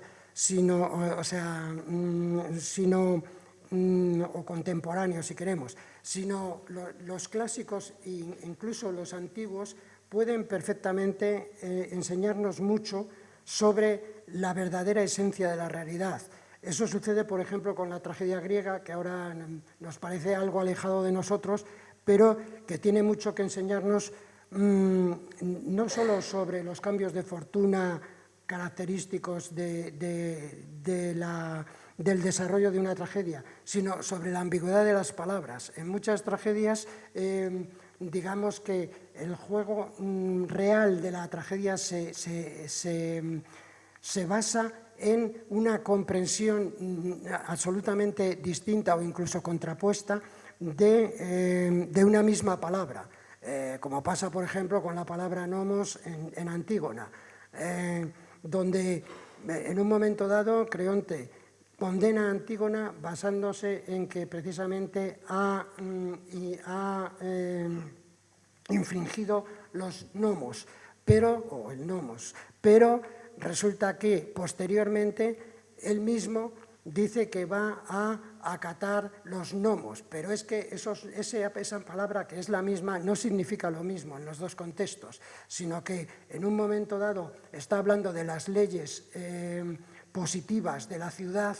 o contemporáneo, si queremos, sino los clásicos e incluso los antiguos pueden perfectamente enseñarnos mucho sobre la verdadera esencia de la realidad. Eso sucede, por ejemplo, con la tragedia griega, que ahora nos parece algo alejado de nosotros, pero que tiene mucho que enseñarnos no solo sobre los cambios de fortuna característicos del desarrollo de una tragedia, sino sobre la ambigüedad de las palabras. En muchas tragedias, digamos que el juego real de la tragedia se basa en una comprensión absolutamente distinta o incluso contrapuesta de una misma palabra, como pasa, por ejemplo, con la palabra nomos en Antígona, donde en un momento dado Creonte condena a Antígona basándose en que precisamente ha infringido los nomos, o el nomos, pero resulta que posteriormente él mismo dice que va a acatar los nomos, pero es que esa palabra, que es la misma, no significa lo mismo en los dos contextos, sino que en un momento dado está hablando de las leyes positivas de la ciudad,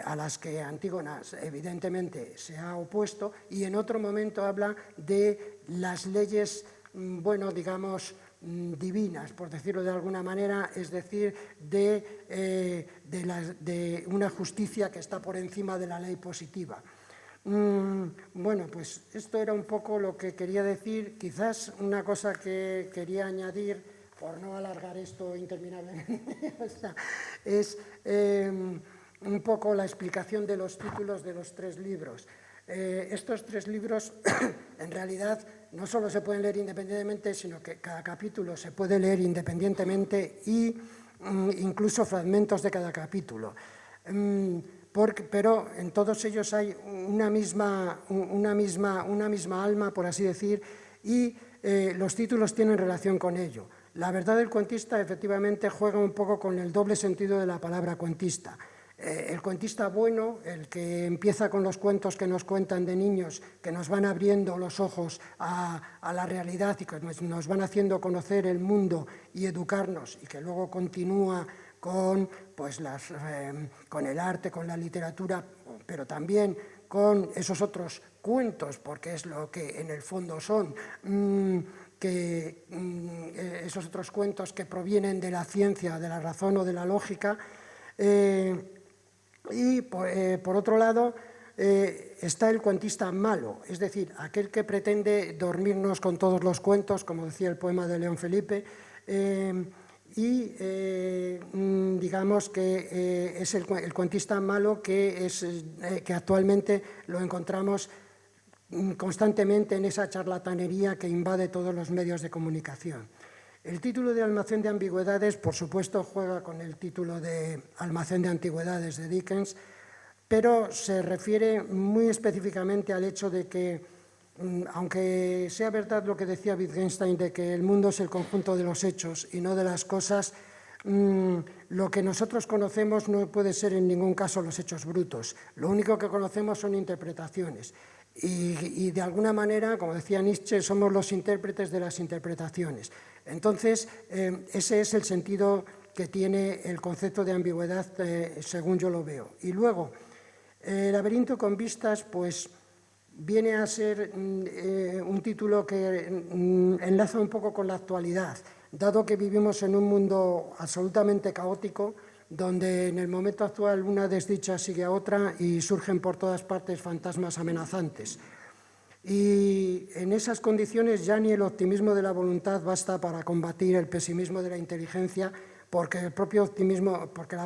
a las que Antígona evidentemente se ha opuesto, y en otro momento habla de las leyes, bueno, digamos, divinas, por decirlo de alguna manera, es decir, de una justicia que está por encima de la ley positiva. Bueno, pues esto era un poco lo que quería decir. Quizás una cosa que quería añadir, por no alargar esto interminablemente, es un poco la explicación de los títulos de los 3 libros. Estos 3 libros, en realidad, no solo se pueden leer independientemente, sino que cada capítulo se puede leer independientemente y incluso fragmentos de cada capítulo. Pero en todos ellos hay una misma alma, por así decir, y los títulos tienen relación con ello. La verdad del cuentista efectivamente juega un poco con el doble sentido de la palabra cuentista. El cuentista bueno, el que empieza con los cuentos que nos cuentan de niños, que nos van abriendo los ojos a la realidad y que nos van haciendo conocer el mundo y educarnos, y que luego continúa con, pues, con el arte, con la literatura, pero también con esos otros cuentos, porque es lo que en el fondo son, esos otros cuentos que provienen de la ciencia, de la razón o de la lógica. Y por otro lado está el cuentista malo, es decir, aquel que pretende dormirnos con todos los cuentos, como decía el poema de León Felipe, y digamos que es el cuentista malo que actualmente lo encontramos constantemente en esa charlatanería que invade todos los medios de comunicación. El título de Almacén de Ambigüedades, por supuesto, juega con el título de Almacén de Antigüedades de Dickens, pero se refiere muy específicamente al hecho de que, aunque sea verdad lo que decía Wittgenstein de que el mundo es el conjunto de los hechos y no de las cosas, lo que nosotros conocemos no puede ser en ningún caso los hechos brutos. Lo único que conocemos son interpretaciones. Y de alguna manera, como decía Nietzsche, somos los intérpretes de las interpretaciones. Entonces, ese es el sentido que tiene el concepto de ambigüedad, según yo lo veo. Y luego, el laberinto con vistas, pues viene a ser un título que enlaza un poco con la actualidad, dado que vivimos en un mundo absolutamente caótico, donde en el momento actual una desdicha sigue a otra y surgen por todas partes fantasmas amenazantes. Y en esas condiciones ya ni el optimismo de la voluntad basta para combatir el pesimismo de la inteligencia, porque la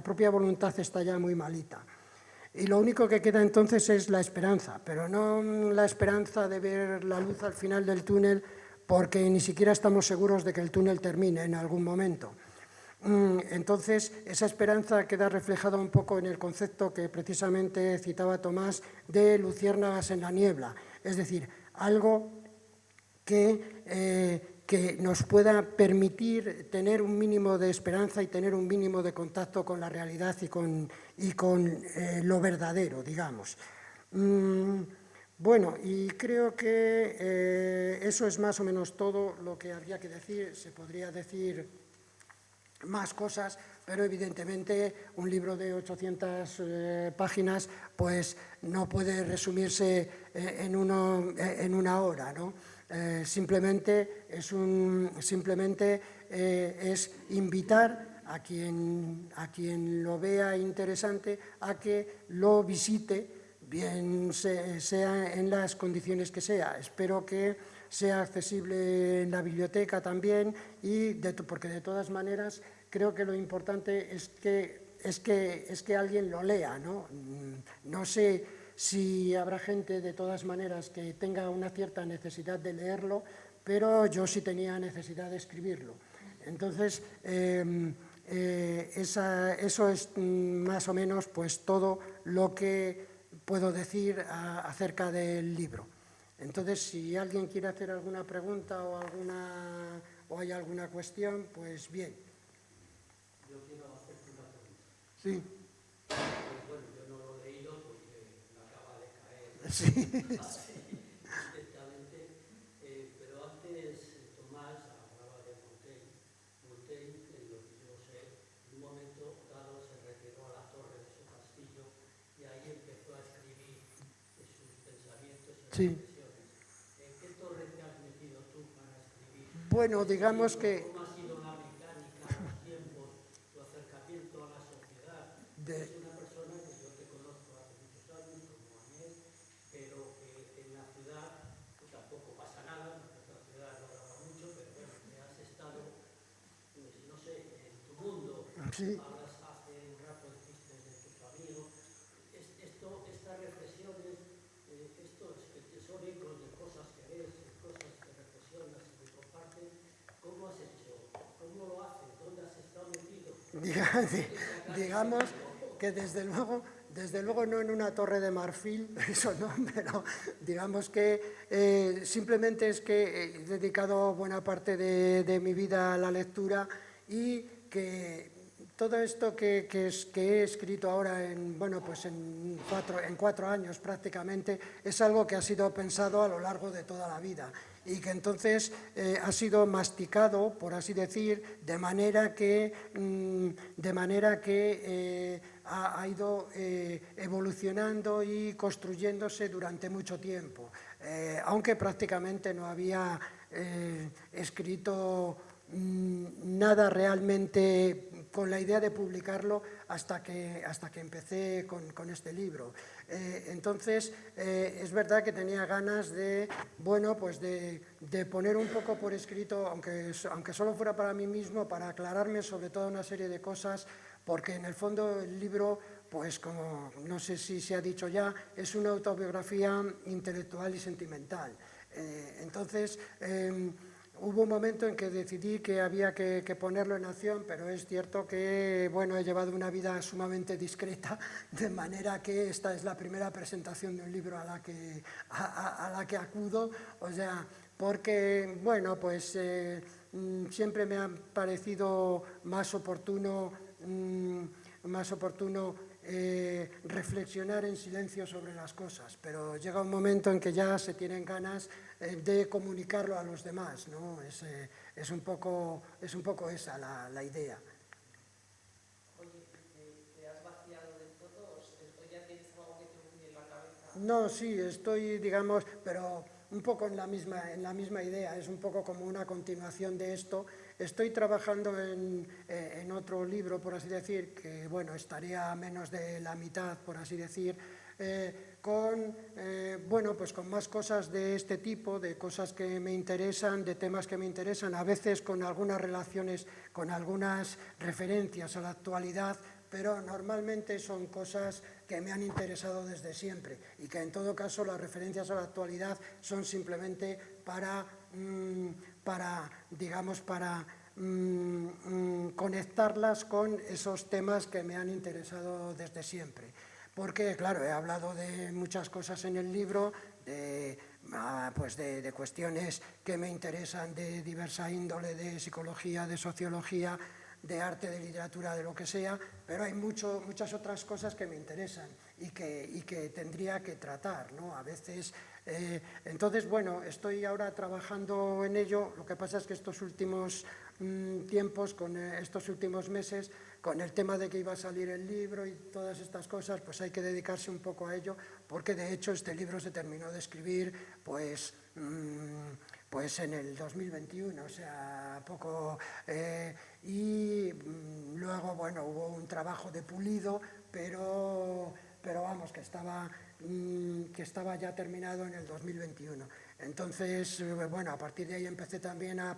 propia voluntad está ya muy malita. Y lo único que queda entonces es la esperanza, pero no la esperanza de ver la luz al final del túnel, porque ni siquiera estamos seguros de que el túnel termine en algún momento. Entonces, esa esperanza queda reflejada un poco en el concepto que precisamente citaba Tomás de luciérnagas en la niebla, es decir, algo que nos pueda permitir tener un mínimo de esperanza y tener un mínimo de contacto con la realidad y con lo verdadero, digamos. Bueno, y creo que eso es más o menos todo lo que habría que decir. Se podría decir más cosas, pero evidentemente un libro de 800 páginas pues no puede resumirse en una hora, ¿no? Simplemente es invitar a quien lo vea interesante a que lo visite, bien sea en las condiciones que sea. Espero que sea accesible en la biblioteca también, porque de todas maneras creo que lo importante es que alguien lo lea, ¿no? No sé si habrá gente de todas maneras que tenga una cierta necesidad de leerlo, pero yo sí tenía necesidad de escribirlo. Entonces, eso es más o menos pues todo lo que puedo decir acerca del libro. Entonces, si alguien quiere hacer alguna pregunta o hay alguna cuestión, pues bien.
Yo quiero hacerte una pregunta.
Sí.
Bueno, yo no lo he leído porque me acaba de caer
Sí.
así directamente, pero antes Tomás hablaba de Montaigne. Montaigne, en lo que yo sé, en un momento dado se retiró a la torre de su castillo y ahí empezó a escribir sus pensamientos y
Sí.
reflexiones. ¿En qué torre te has metido tú para escribir?
Bueno, digamos que
¿Cómo ha sido la británica, los tiempos, tu acercamiento a la sociedad? Es una persona que yo te conozco hace muchos años, como Agnès, pero en la ciudad pues, tampoco pasa nada, porque la ciudad no graba mucho, pero bueno, que has estado, pues, no sé, en tu mundo,
sí.
hablas hace un rato, dijiste de tus amigos, estas reflexiones, estos que son ecos de cosas que ves, cosas que reflexionas y que compartes, ¿cómo has hecho? ¿Cómo lo haces? ¿Dónde has estado metido?
Digamos que desde luego no en una torre de marfil, eso no, pero digamos que simplemente es que he dedicado buena parte de mi vida a la lectura y que todo esto que he escrito ahora en 4 años prácticamente es algo que ha sido pensado a lo largo de toda la vida y que entonces ha sido masticado, por así decir, de manera que ha ido evolucionando y construyéndose durante mucho tiempo, aunque prácticamente no había escrito nada realmente con la idea de publicarlo hasta que empecé con este libro. Entonces, es verdad que tenía ganas de poner un poco por escrito, aunque solo fuera para mí mismo, para aclararme sobre toda una serie de cosas, porque en el fondo el libro, pues como no sé si se ha dicho ya, es una autobiografía intelectual y sentimental. Entonces, hubo un momento en que decidí que había que ponerlo en acción, pero es cierto que he llevado una vida sumamente discreta, de manera que esta es la primera presentación de un libro a la que acudo, o sea, porque, siempre me ha parecido más oportuno reflexionar en silencio sobre las cosas, pero llega un momento en que ya se tienen ganas de comunicarlo a los demás, ¿no? Es un poco esa la idea.
Oye, ¿te has vaciado de todo o ya tienes algo que te hunde en la cabeza?
No, sí, estoy, pero un poco en la misma idea, es un poco como una continuación de esto. Estoy trabajando en otro libro, por así decir, que estaría a menos de la mitad, por así decir, con más cosas de este tipo, de cosas que me interesan, de temas que me interesan, a veces con algunas relaciones, con algunas referencias a la actualidad, pero normalmente son cosas que me han interesado desde siempre y que en todo caso las referencias a la actualidad son simplemente para conectarlas con esos temas que me han interesado desde siempre. Porque, claro, he hablado de muchas cosas en el libro, de cuestiones que me interesan de diversa índole, de psicología, de sociología, de arte, de literatura, de lo que sea, pero hay muchas otras cosas que me interesan y que tendría que tratar, ¿no? A veces, entonces, estoy ahora trabajando en ello. Lo que pasa es que estos últimos tiempos, con estos últimos meses, con el tema de que iba a salir el libro y todas estas cosas, pues hay que dedicarse un poco a ello, porque de hecho este libro se terminó de escribir pues en el 2021, o sea, poco. Y luego, bueno, hubo un trabajo de pulido, pero vamos, que estaba ya terminado en el 2021. Entonces, bueno, a partir de ahí empecé también a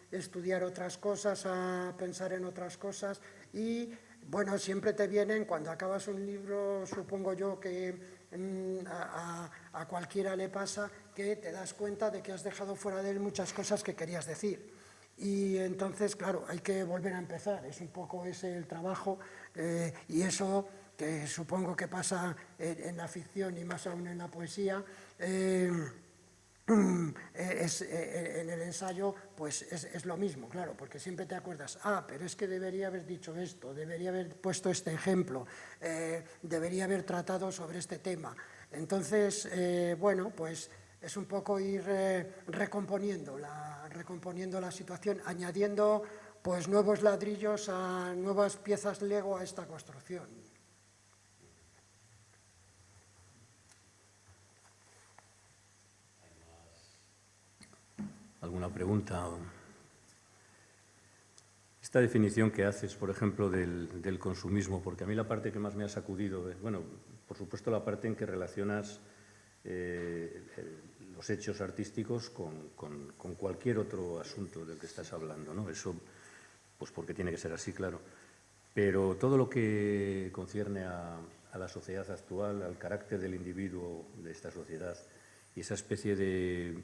estudiar otras cosas, a pensar en otras cosas y, bueno, siempre te vienen, cuando acabas un libro, supongo yo que a cualquiera le pasa, que te das cuenta de que has dejado fuera de él muchas cosas que querías decir. Y entonces, claro, hay que volver a empezar, es un poco ese el trabajo y eso que supongo que pasa en la ficción y más aún en la poesía, en el ensayo pues es lo mismo, claro, porque siempre te acuerdas, pero es que debería haber dicho esto, debería haber puesto este ejemplo, debería haber tratado sobre este tema. Entonces, bueno, pues es un poco ir recomponiendo la situación, añadiendo pues nuevos ladrillos, a nuevas piezas Lego a esta construcción.
¿Alguna pregunta? Esta definición que haces, por ejemplo, del consumismo, porque a mí la parte que más me ha sacudido, bueno, por supuesto la parte en que relacionas los hechos artísticos con cualquier otro asunto del que estás hablando, ¿no? Eso, pues porque tiene que ser así, claro. Pero todo lo que concierne a la sociedad actual, al carácter del individuo de esta sociedad y esa especie de,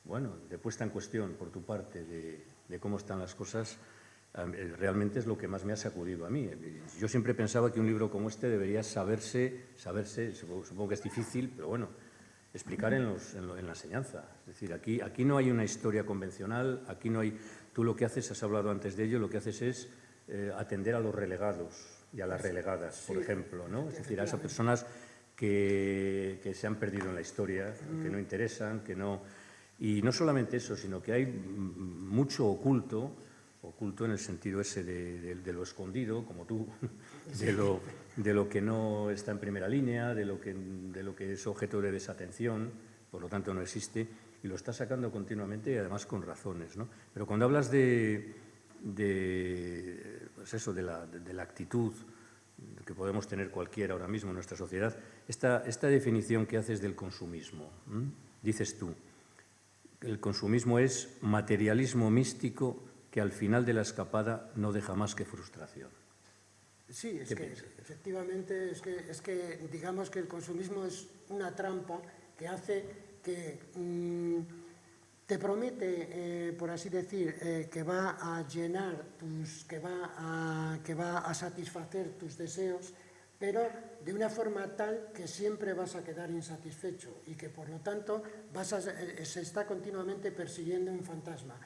bueno, de puesta en cuestión por tu parte de cómo están las cosas, realmente es lo que más me ha sacudido a mí. Yo siempre pensaba que un libro como este debería saberse, supongo que es difícil, pero bueno, explicar en la enseñanza. Es decir, aquí no hay una historia convencional, aquí no hay... Tú lo que haces, has hablado antes de ello, lo que haces es atender a los relegados y a las relegadas, por ejemplo, ¿no? Es decir, a esas personas que se han perdido en la historia, que no interesan, que no... Y no solamente eso, sino que hay mucho oculto en el sentido ese de lo escondido, como tú, de lo que no está en primera línea, de lo que es objeto de desatención, por lo tanto no existe, y lo está sacando continuamente y además con razones, ¿no? Pero cuando hablas pues eso, de la actitud que podemos tener cualquiera ahora mismo en nuestra sociedad, esta definición que haces del consumismo, dices tú, el consumismo es materialismo místico que al final de la escapada no deja más que frustración.
Sí, es que efectivamente es que digamos que el consumismo es una trampa que hace que te promete, por así decir, que va a llenar que va a satisfacer tus deseos, pero de una forma tal que siempre vas a quedar insatisfecho y que por lo tanto se está continuamente persiguiendo un fantasma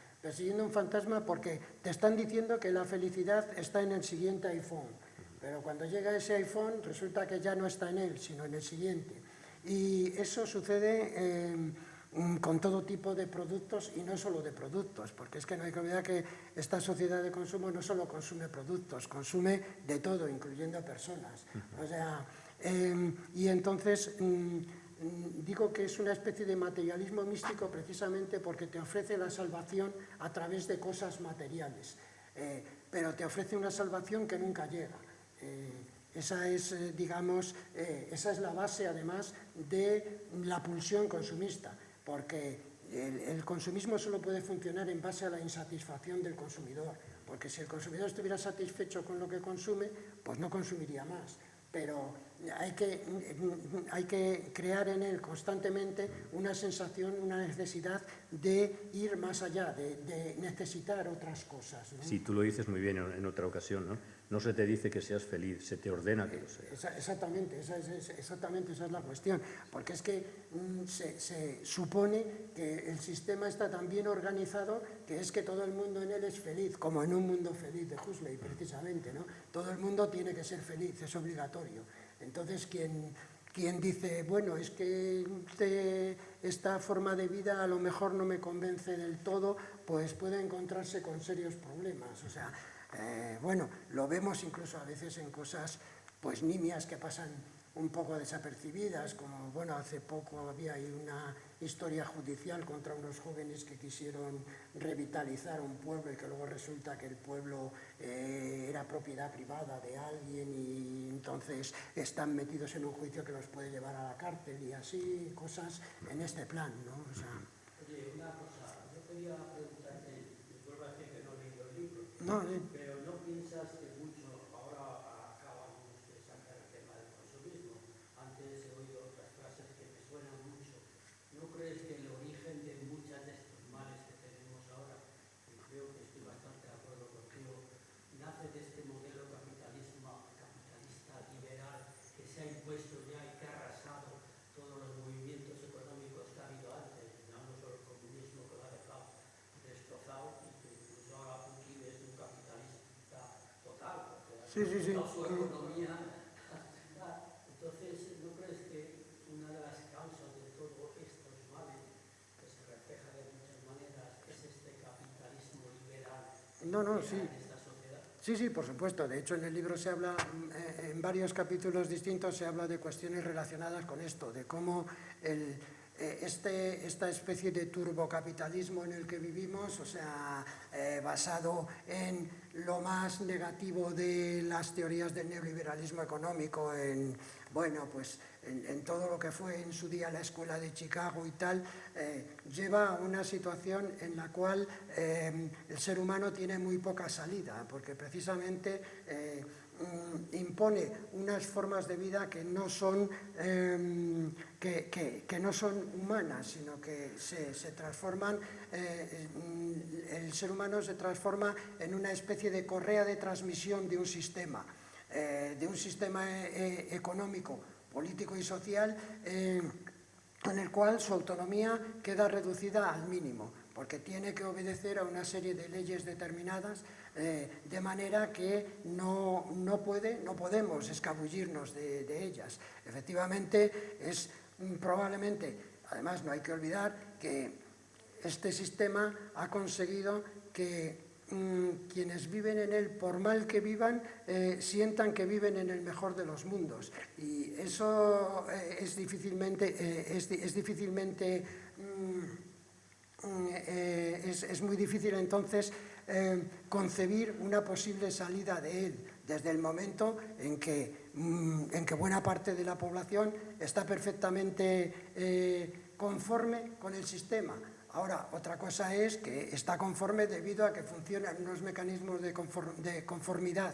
porque te están diciendo que la felicidad está en el siguiente iPhone, pero cuando llega ese iPhone resulta que ya no está en él, sino en el siguiente. Y eso sucede con todo tipo de productos y no solo de productos, porque es que no hay que olvidar que esta sociedad de consumo no solo consume productos, consume de todo, incluyendo personas. O sea, y entonces digo que es una especie de materialismo místico precisamente porque te ofrece la salvación a través de cosas materiales, pero te ofrece una salvación que nunca llega. Esa es, digamos, esa es la base además de la pulsión consumista, porque el consumismo solo puede funcionar en base a la insatisfacción del consumidor, porque si el consumidor estuviera satisfecho con lo que consume, pues no consumiría más. Pero hay que crear en él constantemente una sensación, una necesidad de ir más allá, de necesitar otras cosas, ¿no?
Sí, tú lo dices muy bien en otra ocasión, ¿no? No se te dice que seas feliz, se te ordena que lo seas.
Exactamente, esa es la cuestión, porque es que se supone que el sistema está tan bien organizado que es que todo el mundo en él es feliz, como en un mundo feliz de Huxley, precisamente, ¿no? Todo el mundo tiene que ser feliz, es obligatorio. Entonces, quien dice, bueno, es que esta forma de vida a lo mejor no me convence del todo, pues puede encontrarse con serios problemas. O sea, bueno, lo vemos incluso a veces en cosas pues nimias que pasan un poco desapercibidas, como, bueno, hace poco había ahí historia judicial contra unos jóvenes que quisieron revitalizar un pueblo y que luego resulta que el pueblo era propiedad privada de alguien y entonces están metidos en un juicio que los puede llevar a la cárcel y así, cosas en este plan, ¿no? O sea,
oye, una cosa, yo quería preguntarte, vuelvo a decir que no he leído el libro,
no,
pero ¿no piensas que mucho, ahora acabamos de sacar el tema del consumismo, antes he oído otras frases que me suenan mucho, ¿no crees que el origen de muchas de estos males que tenemos ahora, y creo que estoy bastante de acuerdo contigo, nace de este modelo capitalista liberal que se ha impuesto ya y que ha arrasado todos los movimientos económicos que ha habido antes, no solo el comunismo que lo ha dejado destrozado y que incluso ahora Putin es un capitalista total, porque ha destrozado su economía. Entonces, ¿no crees que una de las causas de todos estos males, que se refleja de muchas maneras, es este capitalismo liberal
sí.
en esta sociedad?
Sí, sí, por supuesto. De hecho, en el libro se habla, en varios capítulos distintos, se habla de cuestiones relacionadas con esto, de cómo esta especie de turbocapitalismo en el que vivimos, o sea, basado en lo más negativo de las teorías del neoliberalismo económico, en todo lo que fue en su día la escuela de Chicago y tal, lleva a una situación en la cual el ser humano tiene muy poca salida, porque precisamente impone unas formas de vida que no son, que no son humanas, sino que se transforman, el ser humano se transforma en una especie de correa de transmisión de un sistema económico, político y social, en el cual su autonomía queda reducida al mínimo, porque tiene que obedecer a una serie de leyes determinadas, de manera que no podemos escabullirnos de ellas. Efectivamente, es probablemente, además no hay que olvidar que este sistema ha conseguido que quienes viven en él, por mal que vivan, sientan que viven en el mejor de los mundos. Y eso es muy difícil entonces concebir una posible salida de él, desde el momento en que buena parte de la población está perfectamente conforme con el sistema. Ahora, otra cosa es que está conforme debido a que funcionan unos mecanismos de conformidad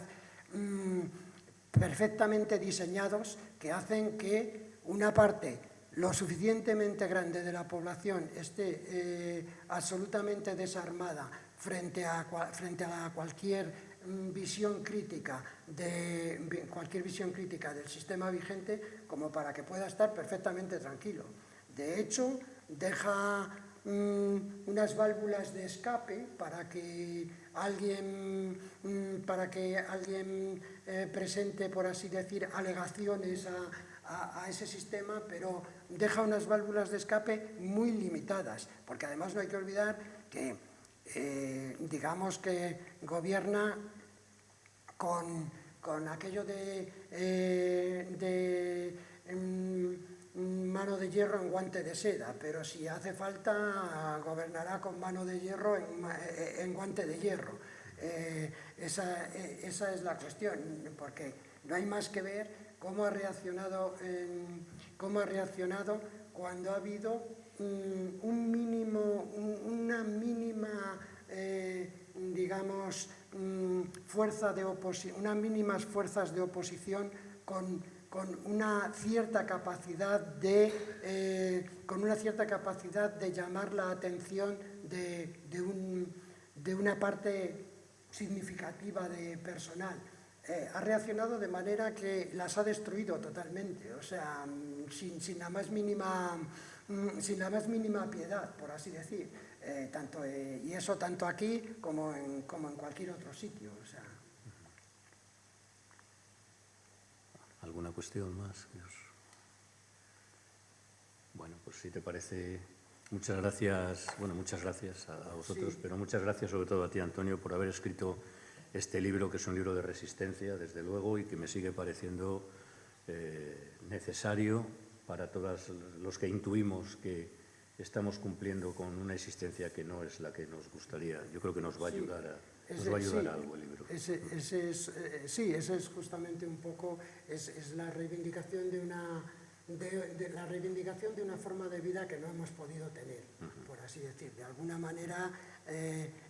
perfectamente diseñados que hacen que una parte lo suficientemente grande de la población esté absolutamente desarmada frente a cualquier visión crítica del sistema vigente, como para que pueda estar perfectamente tranquilo. De hecho, deja unas válvulas de escape para que alguien presente, por así decir, alegaciones a ese sistema, pero deja unas válvulas de escape muy limitadas, porque además no hay que olvidar que digamos que gobierna con aquello de mano de hierro en guante de seda, pero si hace falta gobernará con mano de hierro en guante de hierro. Esa es la cuestión, porque no hay más que ver cómo ha reaccionado cuando ha habido una mínima digamos unas mínimas fuerzas de oposición con una cierta capacidad de llamar la atención de una parte significativa de personal. Ha reaccionado de manera que las ha destruido totalmente, o sea, sin la más mínima piedad, por así decir, y eso tanto aquí como en cualquier otro sitio. O sea.
¿Alguna cuestión más? Bueno, pues si te parece, muchas gracias a vosotros, sí. Pero muchas gracias sobre todo a ti, Antonio, por haber escrito este libro, que es un libro de resistencia, desde luego, y que me sigue pareciendo necesario para todos los que intuimos que estamos cumpliendo con una existencia que no es la que nos gustaría. Yo creo que nos va a ayudar a, algo el libro.
Sí, ese es justamente un poco, es la reivindicación de la reivindicación de una forma de vida que no hemos podido tener, por así decir. De alguna manera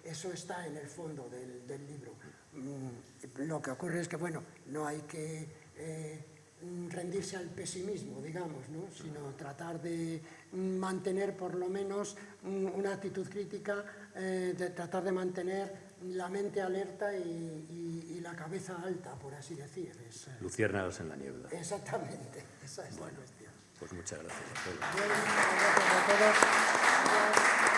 eso está en el fondo del libro. Lo que ocurre es que, bueno, no hay que rendirse al pesimismo, digamos, ¿no? Sino tratar de mantener por lo menos una actitud crítica, de tratar de mantener la mente alerta y la cabeza alta, por así decir.
Luciérnagas en la niebla.
Exactamente, esa es la cuestión.
Pues muchas gracias a todos.
Bien, muchas gracias a todos.